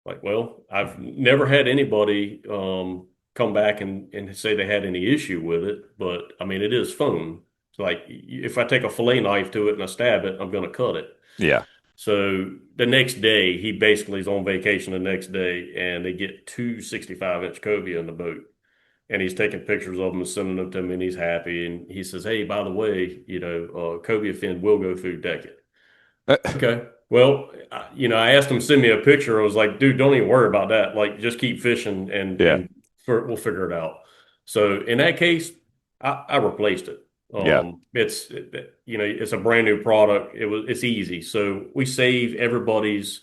Like, well, I've never had anybody come back and say they had any issue with it, but I mean, it is foam. It's like if I take a fillet knife to it and I stab it, I'm going to cut it. Yeah. So the next day, he basically is on vacation the next day, and they get two 65-inch cobia in the boat. And he's taking pictures of them and sending them to me, and he's happy. And he says, "Hey, by the way, cobia fin will go through DEKit." Okay. Well, I asked him to send me a picture. I was like, "Dude, don't even worry about that. Like, just keep fishing, and Yeah. we'll figure it out." So in that case, I replaced it. Yeah. It's a brand new product. It's easy. So we save everybody's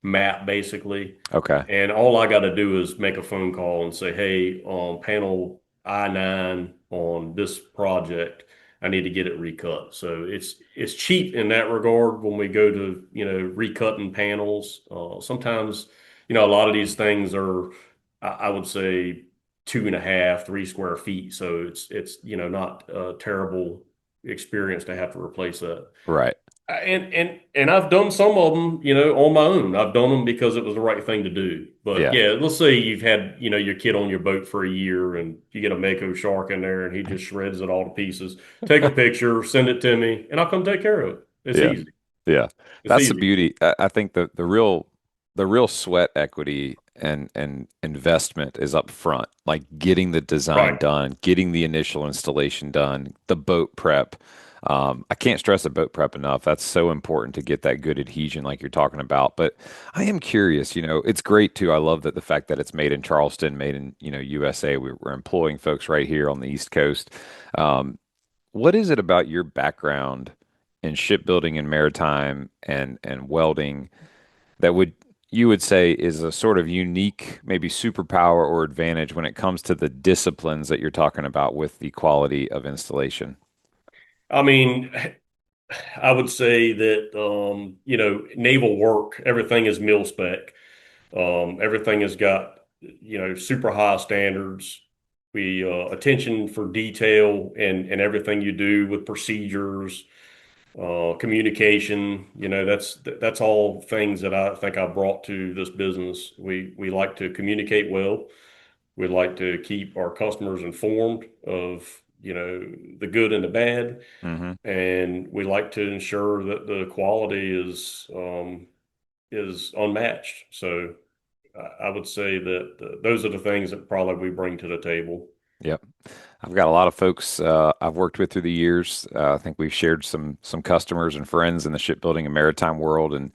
map basically, Okay. and all I got to do is make a phone call and say, "Hey, on panel I-9 on this project, I need to get it recut." So it's cheap in that regard when we go to, recutting panels. Sometimes, a lot of these things are, I would say 2.5, 3 square feet. So it's not a terrible experience to have to replace that. Right. And I've done some of them, on my own. I've done them because it was the right thing to do. But Yeah. yeah, let's say you've had, your kid on your boat for a year and you get a mako shark in there and he just shreds it all to pieces. Take a picture, send it to me, and I'll come take care of it. It's Yeah. easy. Yeah. It's That's the easy. beauty. I think the real sweat equity and investment is up front, like getting the design Right. done, getting the initial installation done, the boat prep. I can't stress the boat prep enough. That's so important to get that good adhesion like you're talking about. But I am curious, it's great too. I love that the fact that it's made in Charleston, made in, USA. We're employing folks right here on the East Coast. Um, what is it about your background in shipbuilding and maritime and welding that you would say is a sort of unique, maybe superpower or advantage when it comes to the disciplines that you're talking about with the quality of installation? I mean, I would say that, naval work, everything is mil spec. Everything has got, super high standards. We attention for detail and everything you do with procedures, communication. That's all things that I think I brought to this business. We like to communicate well. We like to keep our customers informed of, the good and the bad, Hmm. and we like to ensure that the quality is unmatched. So I would say that those are the things that probably we bring to the table. Yep. I've got a lot of folks I've worked with through the years. I think we've shared some customers and friends in the shipbuilding and maritime world, and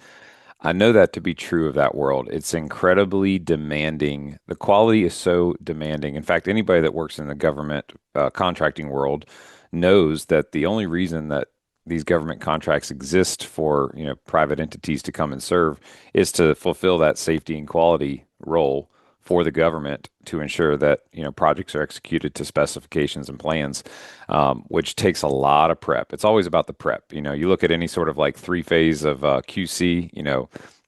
I know that to be true of that world. It's incredibly demanding. The quality is so demanding. In fact, anybody that works in the government contracting world knows that the only reason that these government contracts exist for, private entities to come and serve is to fulfill that safety and quality role for the government to ensure that, projects are executed to specifications and plans, which takes a lot of prep. It's always about the prep. You look at any sort of like three-phase of QC,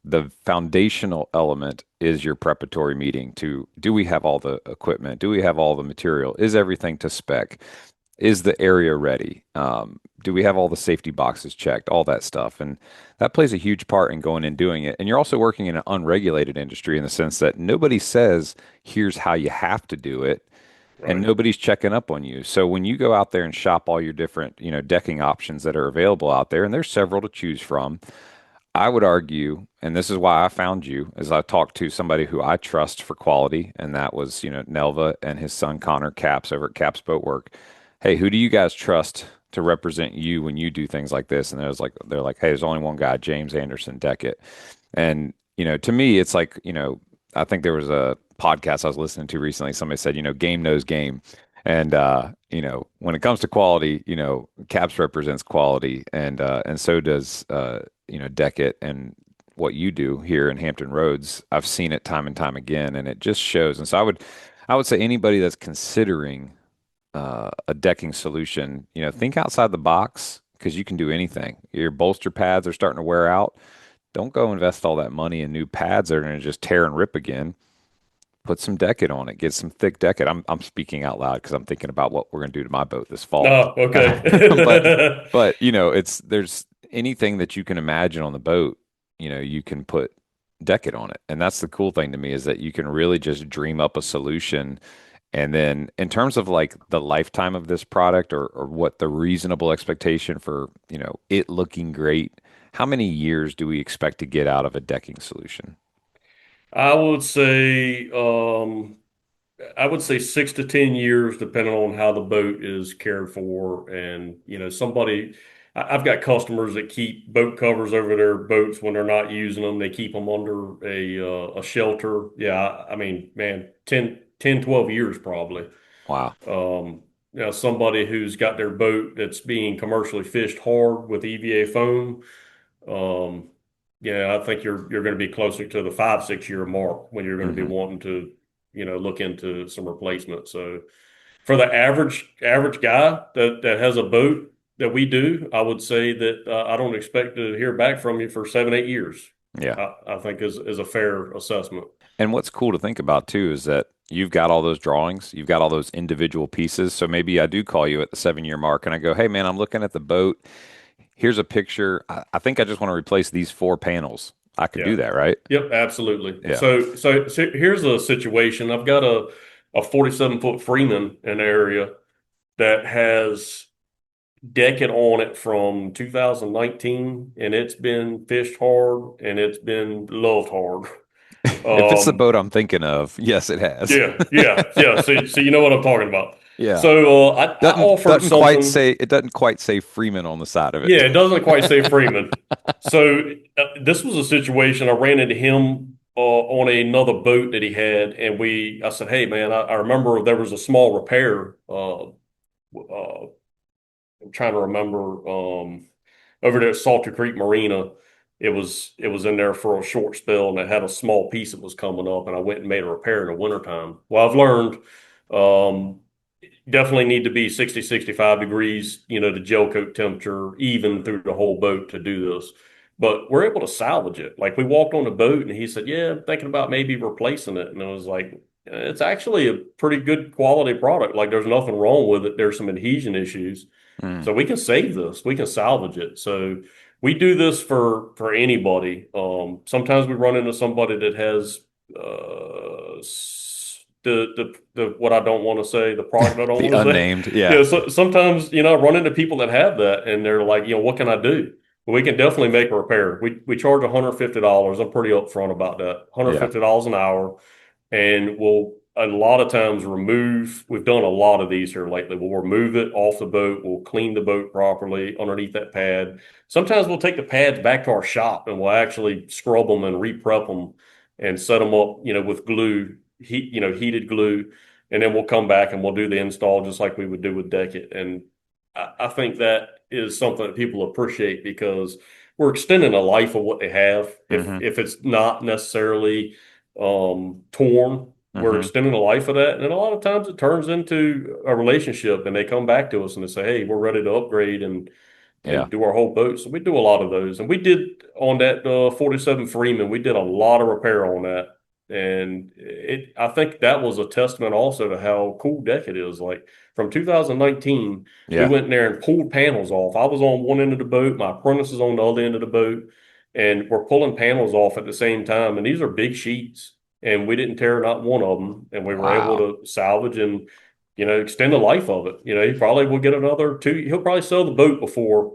the foundational element is your preparatory meeting to do we have all the equipment? Do we have all the material? Is everything to spec? is the area ready? Do we have all the safety boxes checked? All that stuff. And that plays a huge part in going and doing it. And you're also working in an unregulated industry in the sense that nobody says, here's how you have to do it. And Right. nobody's checking up on you. So when you go out there and shop all your different, decking options that are available out there, and there's several to choose from, I would argue, and this is why I found you, as I talked to somebody who I trust for quality, and that was, Nelva and his son Connor Caps over at Caps Boat Work. Hey, who do you guys trust to represent you when you do things like this? And they're like, hey, there's only one guy, James Anderson DEKit. And, to me, it's like, I think there was a podcast I was listening to recently. Somebody said, game knows game. And when it comes to quality, Caps represents quality, and so does DEKit and what you do here in Hampton Roads. I've seen it time and time again, and it just shows. And so I would say anybody that's considering a decking solution, think outside the box because you can do anything. Your bolster pads are starting to wear out. Don't go invest all that money in new pads that are going to just tear and rip again. Put some DEKit on it. Get some thick DEKit. I'm speaking out loud because I'm thinking about what we're going to do to my boat this fall. Oh, okay. But it's there's anything that you can imagine on the boat, you can put DEKit on it. And that's the cool thing to me is that you can really just dream up a solution. And then in terms of like the lifetime of this product or what the reasonable expectation for, it looking great, how many years do we expect to get out of a decking solution? I would say I would say 6 to 10 years, depending on how the boat is cared for. And, I've got customers that keep boat covers over their boats when they're not using them. They keep them under a shelter. Yeah, I mean, man, 12 years probably. Wow. Somebody who's got their boat that's being commercially fished hard with EVA foam. Um, yeah, I think you're going to be closer to the 5, 6 year mark when you're going to be Hmm. wanting to, look into some replacement. So for the average guy that has a boat that we do, I would say that I don't expect to hear back from you for 7, 8 years. Yeah. I think is a fair assessment. And what's cool to think about too is that you've got all those drawings, you've got all those individual pieces. So maybe I do call you at the 7 year mark and I go, hey man, I'm looking at the boat. Here's a picture. I think I just want to replace these four panels. I could Yeah. do that, right? Yep, absolutely. Yeah. So here's a situation. I've got a 47-foot Freeman in the area that has DEKit on it from 2019, and it's been fished hard and it's been loved hard. If it's the Um, boat I'm thinking of, yes, it has. yeah. So you know what I'm talking about. Yeah. So I offered something. It doesn't quite say Freeman on the side of it. Yeah, it doesn't quite say Freeman. So this was a situation I ran into him on another boat that he had, and I said, "Hey, man, I remember there was a small repair. I'm trying to remember over there at Salter Creek Marina. It was in there for a short spell, and it had a small piece that was coming up, and I went and made a repair in the wintertime. Well, I've learned um, definitely need to be 60, 65 degrees, the gel coat temperature, even through the whole boat to do this. But we're able to salvage it. Like we walked on the boat and he said, yeah, I'm thinking about maybe replacing it. And I was like, it's actually a pretty good quality product. Like there's nothing wrong with it. There's some adhesion issues. Mm. So we can save this. We can salvage it. So we do this for anybody. Sometimes we run into somebody that has the what I don't want to say, the product I don't The want to say. unnamed. Yeah. Yeah, so sometimes I run into people that have that, and they're like, what can I do? Well, we can definitely make a repair. We charge $150. I'm pretty upfront about that. Yeah. $150 an hour, and we'll a lot of times remove. We've done a lot of these here lately. We'll remove it off the boat. We'll clean the boat properly underneath that pad. Sometimes we'll take the pads back to our shop and we'll actually scrub them and re-prep them and set them up, with glue, heated glue, and then we'll come back and we'll do the install just like we would do with DEKit. And I think that is something that people appreciate because we're extending the life of what they have. Hmm. If it's not necessarily torn, we're Hmm. extending the life of that. And then a lot of times it turns into a relationship and they come back to us and they say, hey, we're ready to upgrade Yeah. and do our whole boat. So we do a lot of those. And we did on that 47 Freeman, we did a lot of repair on that. And I think that was a testament also to how cool DEKit is. Like from 2019, we Yeah. went in there and pulled panels off. I was on one end of the boat, my apprentice is on the other end of the boat, and we're pulling panels off at the same time. And these are big sheets, and we didn't tear not one of them. And we were able Wow. to salvage and, extend the life of it. He probably will get another two. He'll probably sell the boat before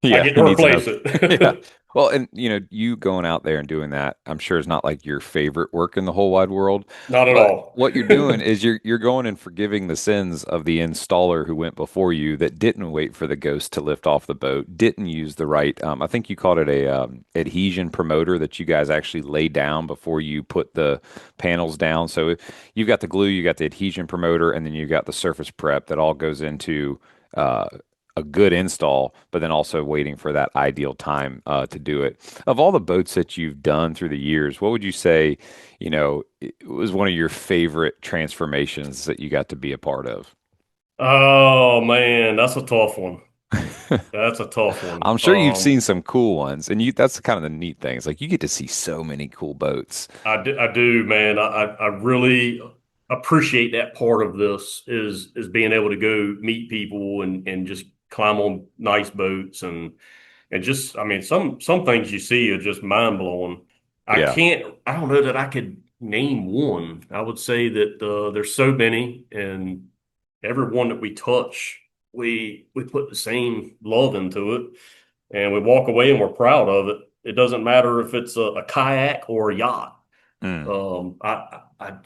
I Yeah, get he to needs replace another. Yeah. it. Well, and you going out there and doing that, I'm sure is not like your favorite work in the whole wide world, Not at but all. what you're doing is you're going and forgiving the sins of the installer who went before you that didn't wait for the ghost to lift off the boat, didn't use the right, I think you called it a adhesion promoter that you guys actually lay down before you put the panels down. So you've got the glue, you got the adhesion promoter, and then you got the surface prep that all goes into uh, a good install, but then also waiting for that ideal time to do it. Of all the boats that you've done through the years, what would you say, it was one of your favorite transformations that you got to be a part of? Oh man, that's a tough one. That's a tough one. I'm sure you've seen some cool ones, and that's kind of the neat thing. It's like you get to see so many cool boats. I do, man. I really appreciate that part of this is being able to go meet people and just climb on nice boats and just I mean some things you see are just mind blowing. Yeah. I don't know that I could name one. I would say that there's so many and every one that we touch, we put the same love into it and we walk away and we're proud of it. It doesn't matter if it's a kayak or a yacht. Mm.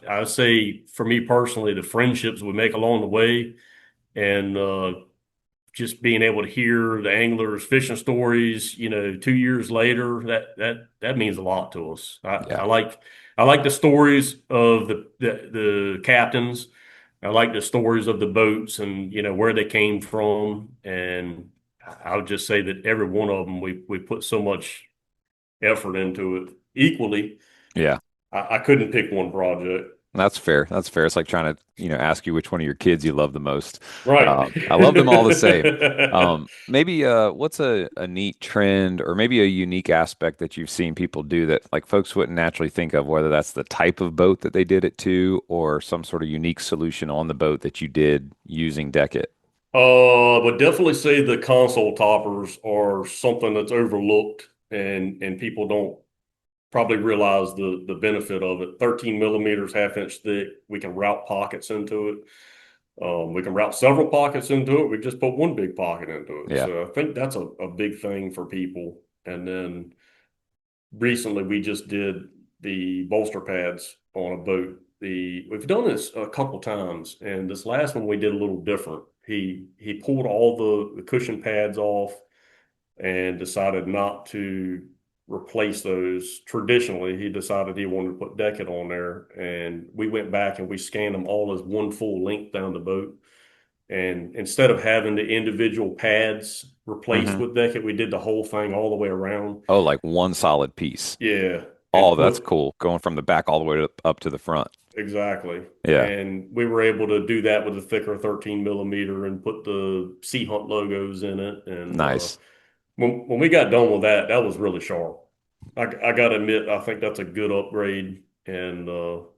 I say for me personally, the friendships we make along the way and just being able to hear the anglers fishing stories, 2 years later, that means a lot to us. Yeah. I like the stories of the captains. I like the stories of the boats and where they came from. And I would just say that every one of them we put so much effort into it equally. Yeah. I couldn't pick one project. That's fair. That's fair. It's like trying to, ask you which one of your kids you love the most. Right. I love them all the same. Maybe what's a neat trend or maybe a unique aspect that you've seen people do that like folks wouldn't naturally think of, whether that's the type of boat that they did it to or some sort of unique solution on the boat that you did using DEKit. Would definitely say the console toppers are something that's overlooked and people don't probably realize the benefit of it. 13 millimeters, half inch thick. We can route pockets into it. We can route several pockets into it. We just put one big pocket into it. Yeah. So I think that's a big thing for people. And then recently we just did the bolster pads on a boat. We've done this a couple times, and this last one we did a little different. He pulled all the cushion pads off and decided not to replace those. Traditionally, he decided he wanted to put DEKit on there, and we went back and we scanned them all as one full length down the boat. And instead of having the individual pads replaced Hmm. with DEKit, we did the whole thing all the way around. Oh, like one solid piece. Yeah, and Oh, that's put cool. Going from the back all the way up to the front. exactly. Yeah. And we were able to do that with a thicker 13 millimeter and put the Sea Hunt logos in it. And Nice. when we got done with that, that was really sharp. I got to admit, I think that's a good upgrade, and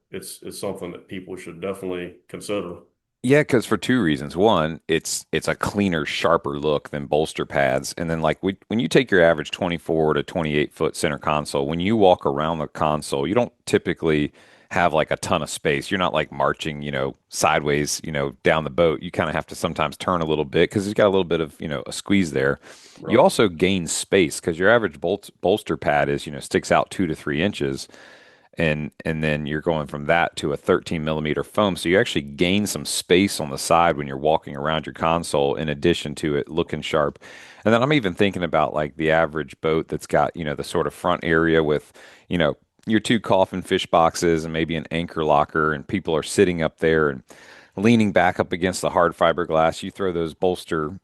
it's something that people should definitely consider. Yeah, because for two reasons. One, it's a cleaner, sharper look than bolster pads. And then like when you take your average 24 to 28-foot center console, when you walk around the console, you don't typically have like a ton of space. You're not like marching, sideways, down the boat. You kind of have to sometimes turn a little bit because it's got a little bit of, a squeeze there. You Right. also gain space because your average bolster pad is, sticks out 2 to 3 inches and then you're going from that to a 13 millimeter foam. So you actually gain some space on the side when you're walking around your console, in addition to it looking sharp. And then I'm even thinking about like the average boat that's got, the sort of front area with, your two coffin fish boxes and maybe an anchor locker, and people are sitting up there and leaning back up against the hard fiberglass. You throw those bolster,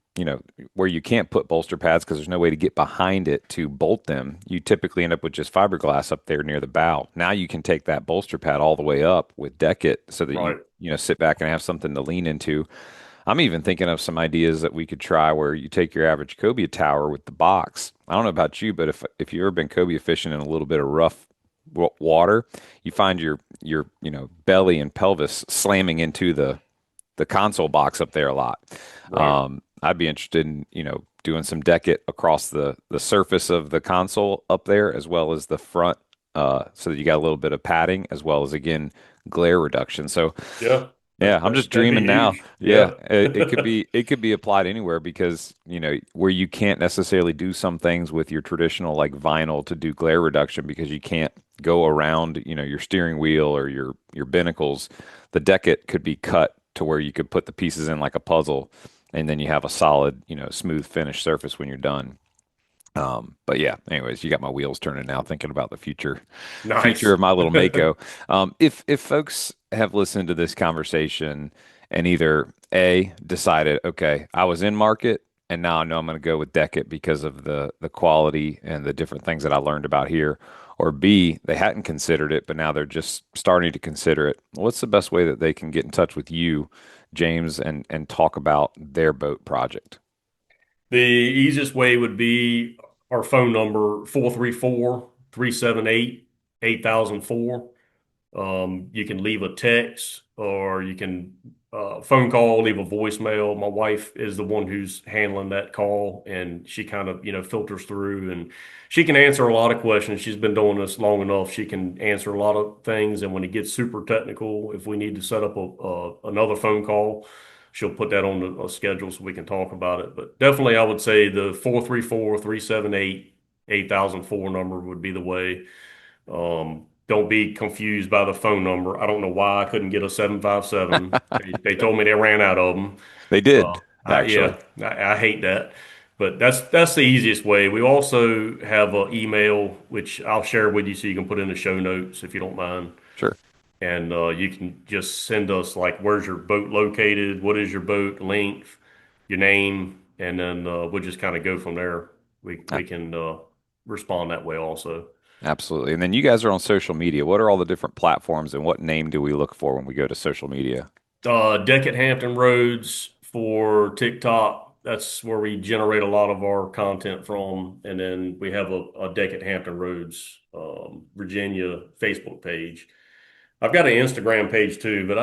where you can't put bolster pads because there's no way to get behind it to bolt them. You typically end up with just fiberglass up there near the bow. Now you can take that bolster pad all the way up with DEKit so that Right. you sit back and have something to lean into. I'm even thinking of some ideas that we could try where you take your average cobia tower with the box. I don't know about you, but if you've ever been cobia fishing in a little bit of rough water, you find your belly and pelvis slamming into the console box up there a lot. Right. I'd be interested in doing some DEKit across the surface of the console up there as well as the front, so that you got a little bit of padding as well as again glare reduction. So Yeah. yeah, I'm just That'd be dreaming now. huge. Yeah, Yeah. it could be applied anywhere because, where you can't necessarily do some things with your traditional like vinyl to do glare reduction because you can't go around, your steering wheel or your binnacles. The DEKit could be cut to where you could put the pieces in like a puzzle, and then you have a solid, smooth finished surface when you're done. But yeah, anyways, you got my wheels turning now thinking about the future Nice. of my little Mako. If folks have listened to this conversation and either A, decided, okay, I was in market and now I know I'm going to go with DEKit because of the quality and the different things that I learned about here, or B, they hadn't considered it, but now they're just starting to consider it. What's the best way that they can get in touch with you, James, and talk about their boat project? The easiest way would be our phone number, 434-378-8004. You can leave a text or you can phone call, leave a voicemail. My wife is the one who's handling that call, and she kind of, filters through, and she can answer a lot of questions. She's been doing this long enough. She can answer a lot of things. And when it gets super technical, if we need to set up another phone call, she'll put that on the schedule so we can talk about it. But definitely, I would say the 434-378-8004 number would be the way. Don't be confused by the phone number. I don't know why I couldn't get a 757. They told me they ran out of them. They did, actually. Yeah, I hate that. But that's the easiest way. We also have an email, which I'll share with you so you can put in the show notes if you don't mind. Sure. And you can just send us like, where's your boat located? What is your boat length? Your name, and then we'll just kind of go from there. We can respond that way also. Absolutely. And then you guys are on social media. What are all the different platforms and what name do we look for when we go to social media? DEKit Hampton Roads for TikTok. That's where we generate a lot of our content from. And then we have a DEKit Hampton Roads, Virginia Facebook page. I've got an Instagram page too, but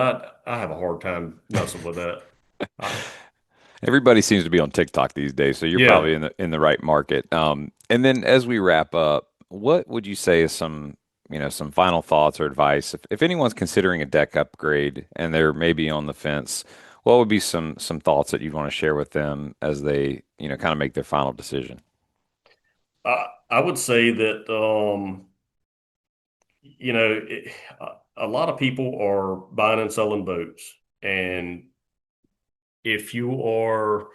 I have a hard time messing with that. I, Everybody seems to be on TikTok these days, so you're yeah. probably in the right market. And then as we wrap up, what would you say is some final thoughts or advice if anyone's considering a deck upgrade and they're maybe on the fence, what would be some thoughts that you'd want to share with them as they, kind of make their final decision? I would say that, a lot of people are buying and selling boats. And if you are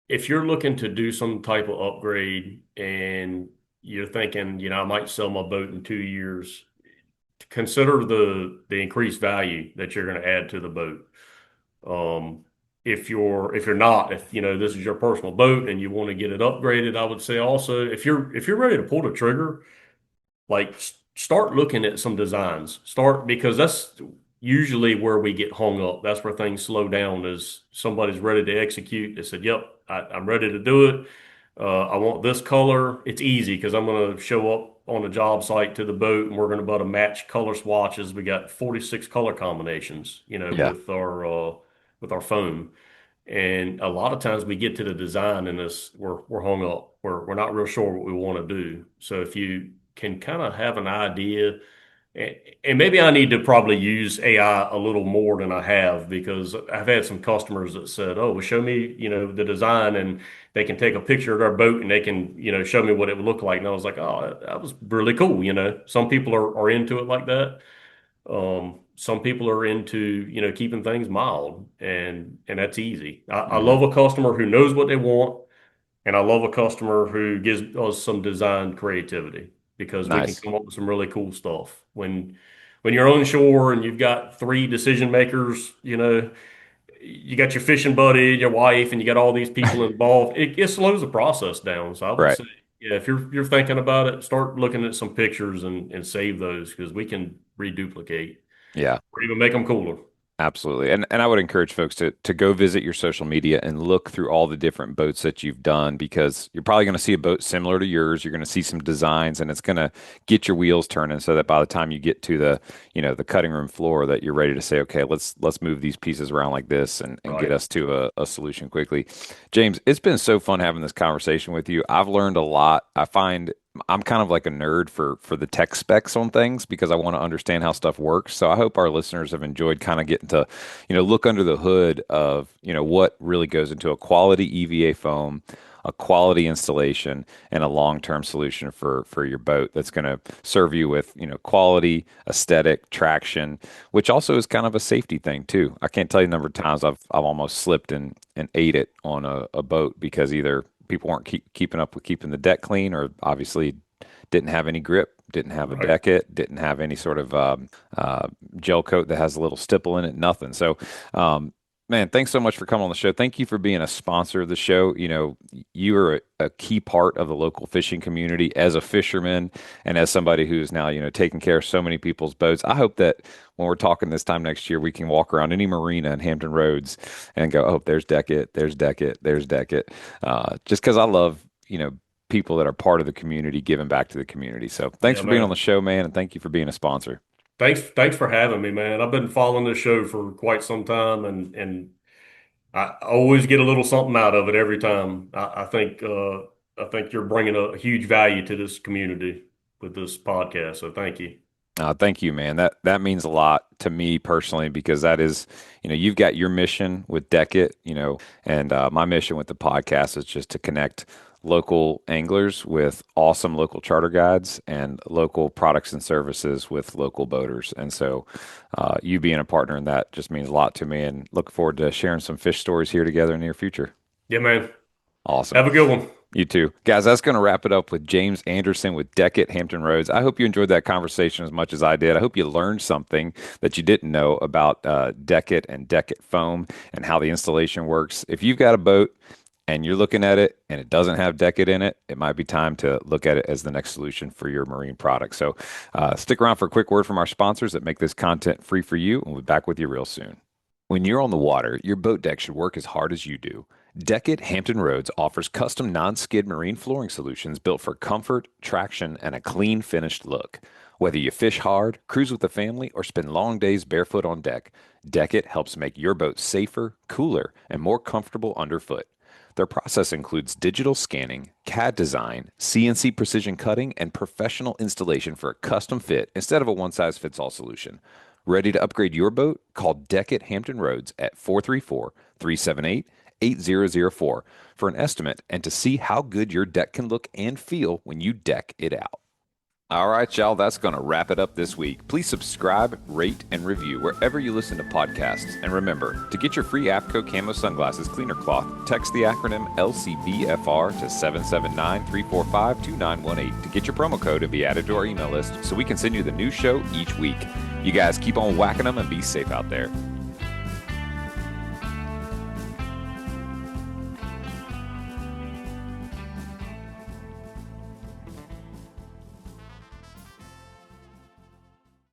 if you're looking to do some type of upgrade and you're thinking, I might sell my boat in 2 years, consider the increased value that you're going to add to the boat. If you're not, if this is your personal boat and you want to get it upgraded, I would say also if you're ready to pull the trigger, like start looking at some designs. Start because that's usually where we get hung up. That's where things slow down is somebody's ready to execute. They said, "Yep, I'm ready to do it. I want this color." It's easy because I'm going to show up on a job site to the boat and we're going to buy to match color swatches. We got 46 color combinations, Yeah. with our phone. And a lot of times we get to the design and we're hung up. We're not real sure what we want to do. So if you can kind of have an idea, and maybe I need to probably use AI a little more than I have because I've had some customers that said, "Oh, well, show me, the design," and they can take a picture of their boat and they can, show me what it would look like. And I was like, "Oh, that was really cool." Some people are into it like that. Some people are into, keeping things mild, and that's easy. I Hmm. love a customer who knows what they want, and I love a customer who gives us some design creativity because we can Nice. come up with some really cool stuff. When you're on shore and you've got three decision makers, you got your fishing buddy, your wife, and you got all these people involved, it slows the process down. So I would Right. say, yeah, if you're thinking about it, start looking at some pictures and save those because we can reduplicate Yeah. or even make them cooler. Absolutely. And I would encourage folks to go visit your social media and look through all the different boats that you've done because you're probably going to see a boat similar to yours. You're going to see some designs and it's going to get your wheels turning so that by the time you get to the cutting room floor that you're ready to say, okay, let's move these pieces around like this and get Right. us to a solution quickly. James, it's been so fun having this conversation with you. I've learned a lot. I find I'm kind of like a nerd for the tech specs on things because I want to understand how stuff works. So I hope our listeners have enjoyed kind of getting to, look under the hood of, what really goes into a quality EVA foam, a quality installation, and a long-term solution for your boat that's going to serve you with, quality, aesthetic, traction, which also is kind of a safety thing too. I can't tell you the number of times I've almost slipped and ate it on a boat because either people weren't keeping up with keeping the deck clean, or obviously didn't have any grip, didn't have a Right. DEKit, didn't have any sort of gel coat that has a little stipple in it, nothing. So, man, thanks so much for coming on the show. Thank you for being a sponsor of the show. You are a key part of the local fishing community as a fisherman and as somebody who's now, taking care of so many people's boats. I hope that when we're talking this time next year, we can walk around any marina in Hampton Roads and go, oh, there's DEKit, there's DEKit, there's DEKit. Just because I love, people that are part of the community giving back to the community. So thanks Yeah, for being on man. the show, man, and thank you for being a sponsor. Thanks for having me, man. I've been following this show for quite some time, and I always get a little something out of it every time. I think you're bringing a huge value to this community with this podcast. So thank you. Thank you, man. That means a lot to me personally because that is, you've got your mission with DEKit, and my mission with the podcast is just to connect local anglers with awesome local charter guides and local products and services with local boaters. And so, you being a partner in that just means a lot to me, and look forward to sharing some fish stories here together in the near future. Yeah, man. Awesome. Have a good one. You too. Guys, that's going to wrap it up with James Anderson with DEKit Hampton Roads. I hope you enjoyed that conversation as much as I did. I hope you learned something that you didn't know about DEKit and DEKit foam and how the installation works. If you've got a boat and you're looking at it and it doesn't have DEKit in it, it might be time to look at it as the next solution for your marine product. So stick around for a quick word from our sponsors that make this content free for you, and we'll be back with you real soon. When you're on the water, your boat deck should work as hard as you do. DEKit Hampton Roads offers custom non-skid marine flooring solutions built for comfort, traction, and a clean finished look. Whether you fish hard, cruise with the family, or spend long days barefoot on deck, DEKit helps make your boat safer, cooler, and more comfortable underfoot. Their process includes digital scanning, CAD design, CNC precision cutting, and professional installation for a custom fit instead of a one-size-fits-all solution. Ready to upgrade your boat? Call DEKit Hampton Roads at 434-378-8004 for an estimate and to see how good your deck can look and feel when you deck it out. All right, y'all, that's going to wrap it up this week. Please subscribe, rate, and review wherever you listen to podcasts. And remember, to get your free APCO Camo Sunglasses Cleaner Cloth, text the acronym LCBFR to 779-345-2918 to get your promo code and be added to our email list so we can send you the new show each week. You guys keep on whacking them and be safe out there.